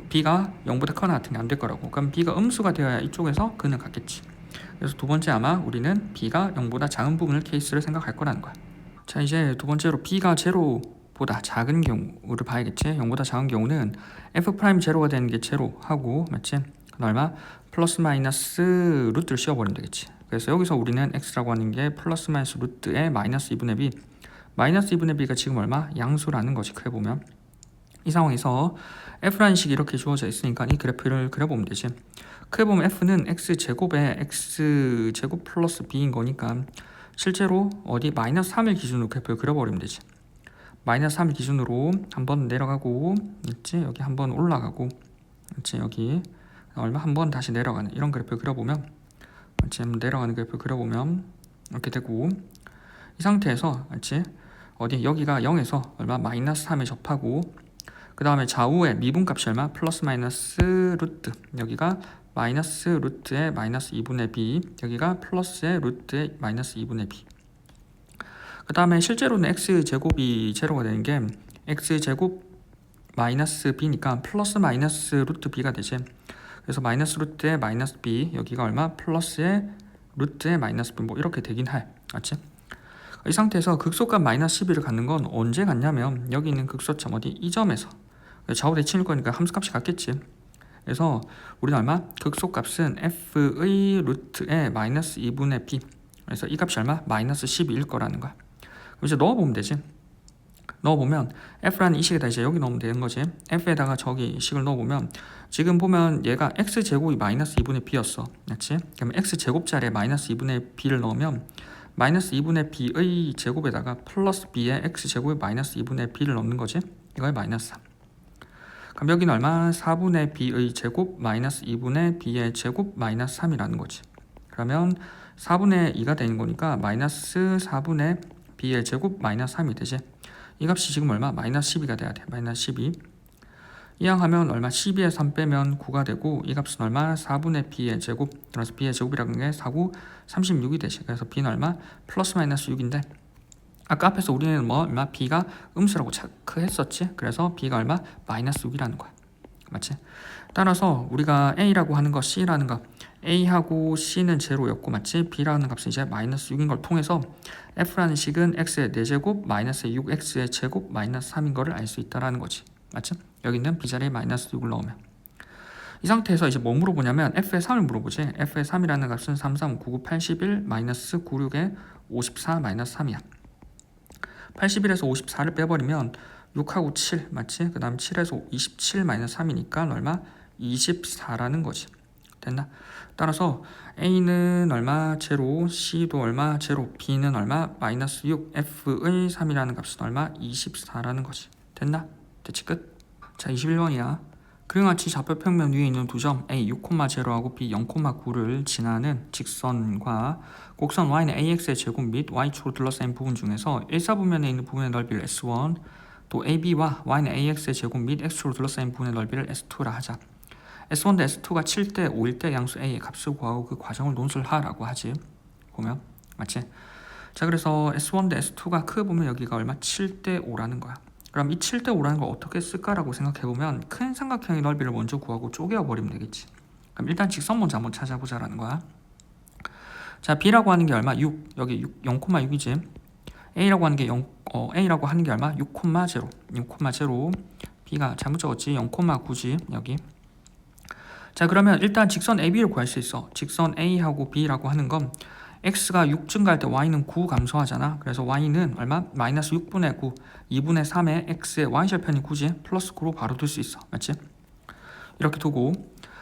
b가 0보다 크거나 같은 게 안 될 거라고. 그럼 b가 음수가 되어야 이쪽에서 근을 갖겠지. 그래서 두 번째 아마 우리는 b가 0보다 작은 부분을 케이스를 생각할 거라는 거야. 자, 이제 두 번째로 b가 제로보다 작은 경우를 봐야겠지. 0보다 작은 경우는 f' 제로가 되는 게 제로하고, 맞지? 얼마? 플러스 마이너스 루트를 씌워버리면 되겠지. 그래서 여기서 우리는 x라고 하는 게 플러스 마이너스 루트에 마이너스 2분의 b, 마이너스 2분의 b가 지금 얼마? 양수라는 거지. 크게 보면 이 상황에서 f라는 식이 이렇게 주어져 있으니까 이 그래프를 그려보면 되지. 크게 보면 f는 x제곱에 x제곱 플러스 b인 거니까 실제로 어디 마이너스 3을 기준으로 그래프를 그려버리면 되지. 마이너스 3을 기준으로 한번 내려가고, 있지? 여기 한번 올라가고, 있지? 여기 얼마 한 번 다시 내려가는 이런 그래프를 그려보면 지금 내려가는 그래프를 그려보면 이렇게 되고 이 상태에서 맞지? 어디 여기가 0에서 얼마 마이너스 3에 접하고 그 다음에 좌우의 미분값이 얼마 플러스 마이너스 루트 여기가 마이너스 루트의 마이너스 2분의 b 여기가 플러스의 루트의 마이너스 2분의 b 그 다음에 실제로는 x제곱이 제로가 되는 게 x제곱 마이너스 b니까 플러스 마이너스 루트 b가 되지. 그래서 마이너스 루트의 마이너스 b 여기가 얼마 플러스의 루트의 마이너스 b 뭐 이렇게 되긴 할 맞지? 이 상태에서 극소값 마이너스 12를 갖는 건 언제 갖냐면 여기 있는 극소점 어디 이 점에서 좌우 대칭일 거니까 함수값이 같겠지. 그래서 우리는 얼마? 극소값은 f의 루트의 마이너스 2분의 b 그래서 이 값이 얼마? 마이너스 12일 거라는 거야. 그럼 이제 넣어보면 되지. 넣어보면 f라는 이 식에다 이제 여기 넣으면 되는 거지. f에다가 저기 식을 넣어보면 지금 보면 얘가 x제곱이 마이너스 2분의 b였어. 맞지? 그럼 x제곱자리에 마이너스 2분의 b를 넣으면 마이너스 2분의 b의 제곱에다가 플러스 b의 x제곱에 마이너스 2분의 b를 넣는 거지. 이거에 마이너스 3. 그럼 여기는 얼마? 4분의 b의 제곱 마이너스 2분의 b의 제곱 마이너스 3이라는 거지. 그러면 4분의 2가 되는 거니까 마이너스 4분의 b의 제곱 마이너스 3이 되지. 이 값이 지금 얼마? 마이너스 12가 돼야 돼. 마이너스 12. 이항하면 얼마? 12에 3 빼면 9가 되고 이 값은 얼마? 4분의 b의 제곱. 그래서 b의 제곱이라는 게 4, 9, 36이 되지. 그래서 b는 얼마? 플러스 마이너스 6인데 아까 앞에서 우리는 뭐 얼마? b가 음수라고 체크했었지. 그래서 b가 얼마? 마이너스 6이라는 거야. 맞지? 따라서 우리가 a라고 하는 거 c라는 거 a하고 c는 제로였고 맞지? b라는 값은 이제 마이너스 6인 걸 통해서 f라는 식은 x의 4제곱 마이너스의 6x의 제곱 마이너스 3인 거를 알 수 있다라는 거지. 맞죠? 여기 있는 b자리에 마이너스 6을 넣으면 이 상태에서 이제 뭐 물어보냐면 f의 3을 물어보지. f의 3이라는 값은 3, 3, 9, 9, 81 마이너스 9, 6에 54 마이너스 3이야. 81에서 54를 빼버리면 6하고 7 맞지? 그 다음 7에서 27 마이너스 3이니까 얼마? 24라는 거지. 됐나? 따라서 A는 얼마? 제로, C도 얼마? 제로, B는 얼마? 마이너스 6, F의 3이라는 값은 얼마? 24라는 거지. 됐나? 됐지 끝? 자 21번이야. 그와 같이 좌표평면 위에 있는 두 점 A 6,0하고 B 0,9를 지나는 직선과 곡선 y는 ax의 제곱 및 y축으로 둘러싸인 부분 중에서 1사분면에 있는 부분의 넓이를 S1 또 AB와 y는 ax의 제곱 및 x축으로 둘러싸인 부분의 넓이를 S2라 하자. S1 대 S2가 7대 5일 때 양수 A의 값을 구하고 그 과정을 논술하라고 하지. 보면 맞지? 자 그래서 S1 대 S2가 크게 보면 여기가 얼마? 7대 5라는 거야. 그럼 이 7대 5라는 걸 어떻게 쓸까라고 생각해보면 큰 삼각형의 넓이를 먼저 구하고 쪼개어버리면 되겠지. 그럼 일단 직선 먼저 한번 찾아보자라는 거야. 자 B라고 하는 게 얼마? 6 여기 0,6이지. A라고 하는 게 A라고 하는 게 얼마? 6,0 6,0 B가 잘못 적었지. 0,9지 여기. 자 그러면 일단 직선 AB를 구할 수 있어. 직선 A하고 B라고 하는 건 x가 6 증가할 때 y는 9 감소하잖아. 그래서 y는 얼마? 마이너스 6분의 9 2분의 3의 x의 y절편이 9지. 플러스 9로 바로 둘 수 있어. 맞지? 이렇게 두고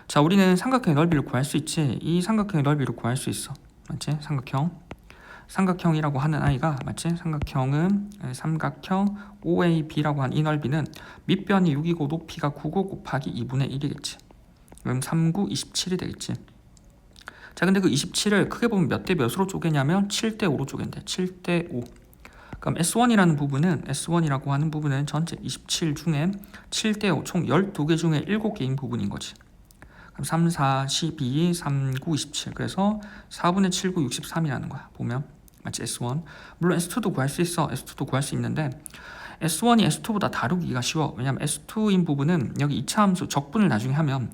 자 우리는 삼각형의 넓이를 구할 수 있지. 이 삼각형의 넓이를 구할 수 있어. 맞지? 삼각형이라고 하는 아이가 맞지? 삼각형 OAB라고 한 이 넓이는 밑변이 6이고 높이가 9고 곱하기 2분의 1이겠지. 그럼 3, 9, 27이 되겠지. 자 근데 그 27을 크게 보면 몇 대 몇으로 쪼개냐면 7대 5로 쪼갠대. 7대 5. 그럼 S1이라고 하는 부분은 전체 27 중에 7대 5 총 12개 중에 7개인 부분인 거지. 그럼 3, 4, 12, 3, 9, 27. 그래서 4분의 7, 9, 63이라는 거야. 보면 맞지? S1. 물론 S2도 구할 수 있어. S2도 구할 수 있는데 S1이 S2보다 다루기가 쉬워. 왜냐면 S2인 부분은 여기 2차 함수 적분을 나중에 하면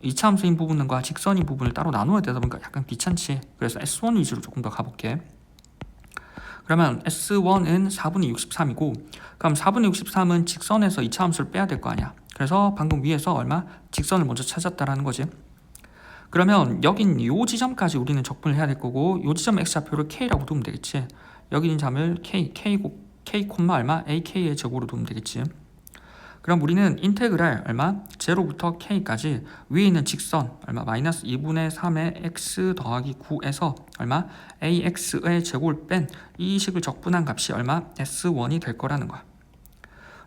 2차 함수인 부분과 직선인 부분을 따로 나누어야 되다 보니까 약간 귀찮지. 그래서 S1 위주로 조금 더 가볼게. 그러면 S1은 4분의 63이고 그럼 4분의 63은 직선에서 2차 함수를 빼야 될 거 아니야. 그래서 방금 위에서 얼마? 직선을 먼저 찾았다라는 거지. 그러면 여긴 요 지점까지 우리는 적분을 해야 될 거고 요 지점 x좌표를 k라고 두면 되겠지. 여기 있는 점을 k, 얼마? ak의 제곱으로 두면 되겠지. 그럼 우리는 인테그랄 얼마? 0부터 k까지 위에 있는 직선 얼마? 마이너스 2분의 3의 x 더하기 9에서 얼마? ax의 제곱을 뺀 이 식을 적분한 값이 얼마? S1이 될 거라는 거야.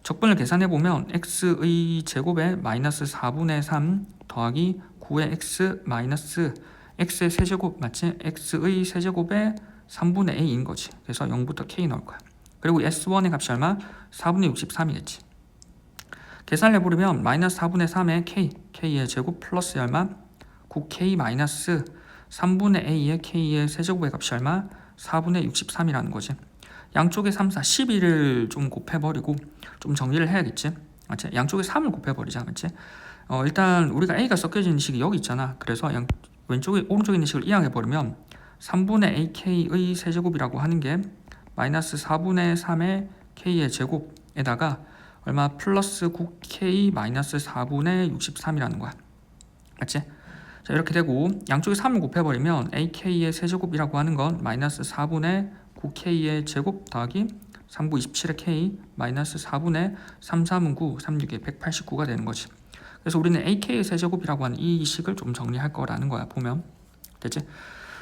적분을 계산해보면 x의 제곱에 마이너스 4분의 3 더하기 9의 x 마이너스 x의 세제곱 맞지? x의 세제곱에 3분의 a인 거지. 그래서 0부터 k 넣을 거야. 그리고 S1의 값이 얼마? 4분의 63이겠지. 계산을 해보려면 마이너스 4분의 3의 k의 제곱 플러스 얼마? 9k 마이너스 3분의 a의 k의 세제곱의 값이 얼마? 4분의 63이라는 거지. 양쪽에 3, 4, 12를 좀 곱해버리고 좀 정리를 해야겠지. 맞지? 양쪽에 3을 곱해버리자. 맞지? 일단 우리가 a가 섞여진 식이 여기 있잖아. 그래서 오른쪽에 있는 식을 이항해버리면 3분의 ak의 세제곱이라고 하는 게 마이너스 4분의 3의 k의 제곱에다가 얼마 플러스 9k 마이너스 4분의 63이라는 거야. 맞지? 자, 이렇게 되고 양쪽에 3을 곱해버리면 ak의 세제곱이라고 하는 건 마이너스 4분의 9k의 제곱 더하기 3부 27의 k 마이너스 4분의 3, 3은 9, 3, 6의 189가 되는 거지. 그래서 우리는 ak의 세제곱이라고 하는 이 식을 좀 정리할 거라는 거야. 보면 됐지?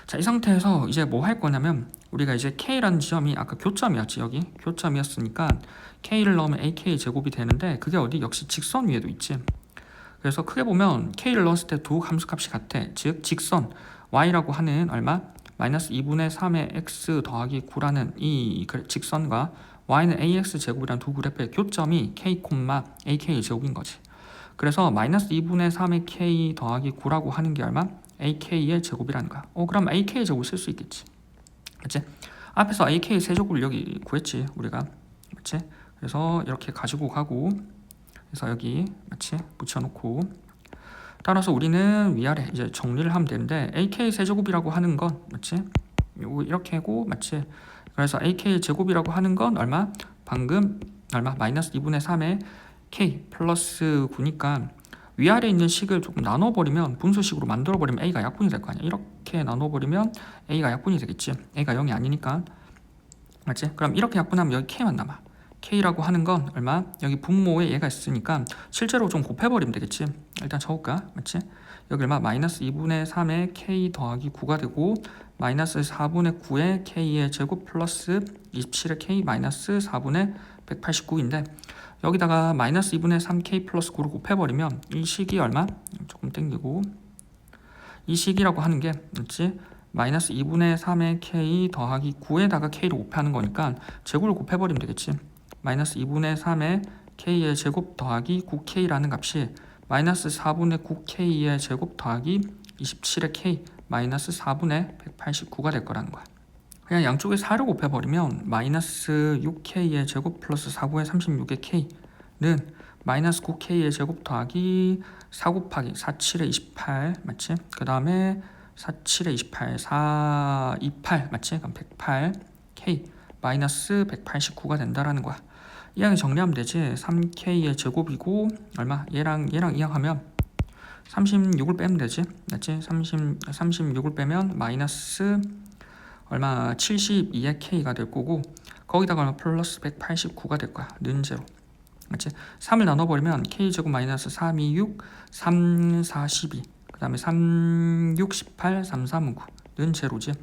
자, 이 상태에서 이제 뭐 할 거냐면 우리가 이제 k라는 지점이 아까 교점이었지. 여기 교점이었으니까 k를 넣으면 ak의 제곱이 되는데 그게 어디? 역시 직선 위에도 있지. 그래서 크게 보면 k를 넣었을 때 두 함수값이 같아. 즉 직선 y라고 하는 얼마? 마이너스 2분의 3의 x 더하기 9라는 이 직선과 y는 ax 제곱이라는 두 그래프의 교점이 k, ak의 제곱인 거지. 그래서 마이너스 2분의 3의 k 더하기 9라고 하는 게 얼마? ak의 제곱이라는 거야. 그럼 ak의 제곱을 쓸 수 있겠지. 맞지? 앞에서 ak의 세제곱을 여기 구했지 우리가. 맞지? 그래서 이렇게 가지고 가고 그래서 여기 맞지? 붙여놓고 따라서 우리는 위아래 이제 정리를 하면 되는데 ak 세제곱이라고 하는 건 맞지? 요거 이렇게 하고 맞지? 그래서 ak 제곱이라고 하는 건 얼마? 방금 얼마? 마이너스 2분의 3의 k 플러스 9니까 위아래 있는 식을 조금 나눠버리면 분수식으로 만들어버리면 a가 약분이 될 거 아니야. 이렇게 나눠버리면 a가 약분이 되겠지. a가 0이 아니니까 맞지? 그럼 이렇게 약분하면 여기 k만 남아. k라고 하는 건 얼마? 여기 분모에 얘가 있으니까 실제로 좀 곱해버리면 되겠지. 일단 적을까? 맞지? 여기 얼마? 마이너스 2분의 3의 k 더하기 9가 되고 마이너스 4분의 9의 k의 제곱 플러스 27의 k 마이너스 4분의 189인데 여기다가 마이너스 2분의 3k 플러스 9를 곱해버리면 이 식이 얼마? 조금 땡기고 이 식이라고 하는 게 맞지? 마이너스 2분의 3의 k 더하기 9에다가 k를 곱하는 거니까 제곱을 곱해버리면 되겠지. 마이너스 2분의 3의 k의 제곱 더하기 9k라는 값이 마이너스 4분의 9k의 제곱 더하기 27의 k 마이너스 4분의 189가 될 거라는 거야. 그냥 양쪽에 4를 곱해버리면 마이너스 6k의 제곱 플러스 4분의 36의 k는 마이너스 9k의 제곱 더하기 4 곱하기 4, 7의 28 맞지? 그 다음에 4, 7의 28, 4, 28 맞지? 그럼 108k 마이너스 189가 된다라는 거야. 이항을 정리하면 되지. 3k의 제곱이고 얼마? 얘랑 이항하면 36을 빼면 되지. 맞지? 36을 빼면 마이너스 얼마? 72의 k가 될 거고 거기다가 얼마? 플러스 189가 될 거야. 는 제로. 맞지? 3을 나눠버리면 k제곱 마이너스 3, 2, 6, 3, 4, 12 그 다음에 3, 6, 18, 3, 3, 9 는 제로지.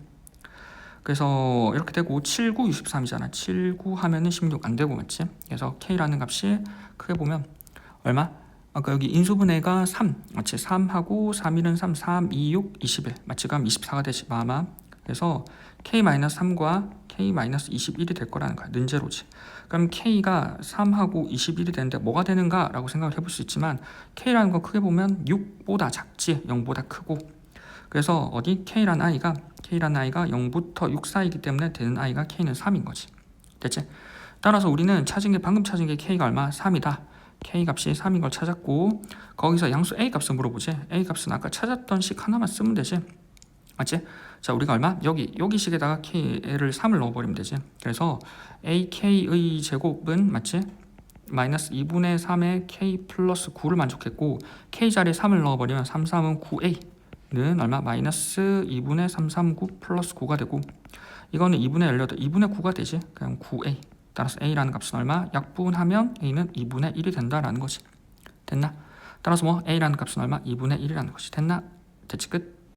그래서 이렇게 되고 7, 9, 63이잖아. 7, 9 하면은 16 안 되고 맞지? 그래서 k라는 값이 크게 보면 얼마? 아까 여기 인수분해가 3 맞지? 3하고 3, 1은 3, 3, 2, 6, 21 맞지? 그럼 24가 되지 마마. 그래서 k-3과 k-21이 될 거라는 거야. 는제로지. 그럼 k가 3하고 21이 되는데 뭐가 되는가? 라고 생각을 해볼 수 있지만 k라는 거 크게 보면 6보다 작지 0보다 크고 그래서 어디? k라는 아이가 0부터 6 사이이기 때문에 되는 아이가 k는 3인 거지. 됐지? 따라서 우리는 방금 찾은 게 k가 얼마? 3이다. k 값이 3인 걸 찾았고 거기서 양수 a 값을 물어보지. a 값은 아까 찾았던 식 하나만 쓰면 되지. 맞지? 자, 우리가 얼마? 여기 식에다가 k를 3을 넣어버리면 되지. 그래서 ak의 제곱은 맞지? 마이너스 2분의 3의 k 플러스 9를 만족했고 k 자리에 3을 넣어버리면 3, 3은 9a는 얼마? 마이너스 2분의 3, 3, 9 플러스 9가 되고 이거는 2분의 18, 2분의 9가 되지. 그냥 9a. 따라서 a라는 값은 얼마? 약분하면 a는 2분의 1이 된다라는 거지. 됐나? 따라서 뭐 a라는 값은 얼마? 2분의 1이라는 것이 됐나? 됐지? 끝.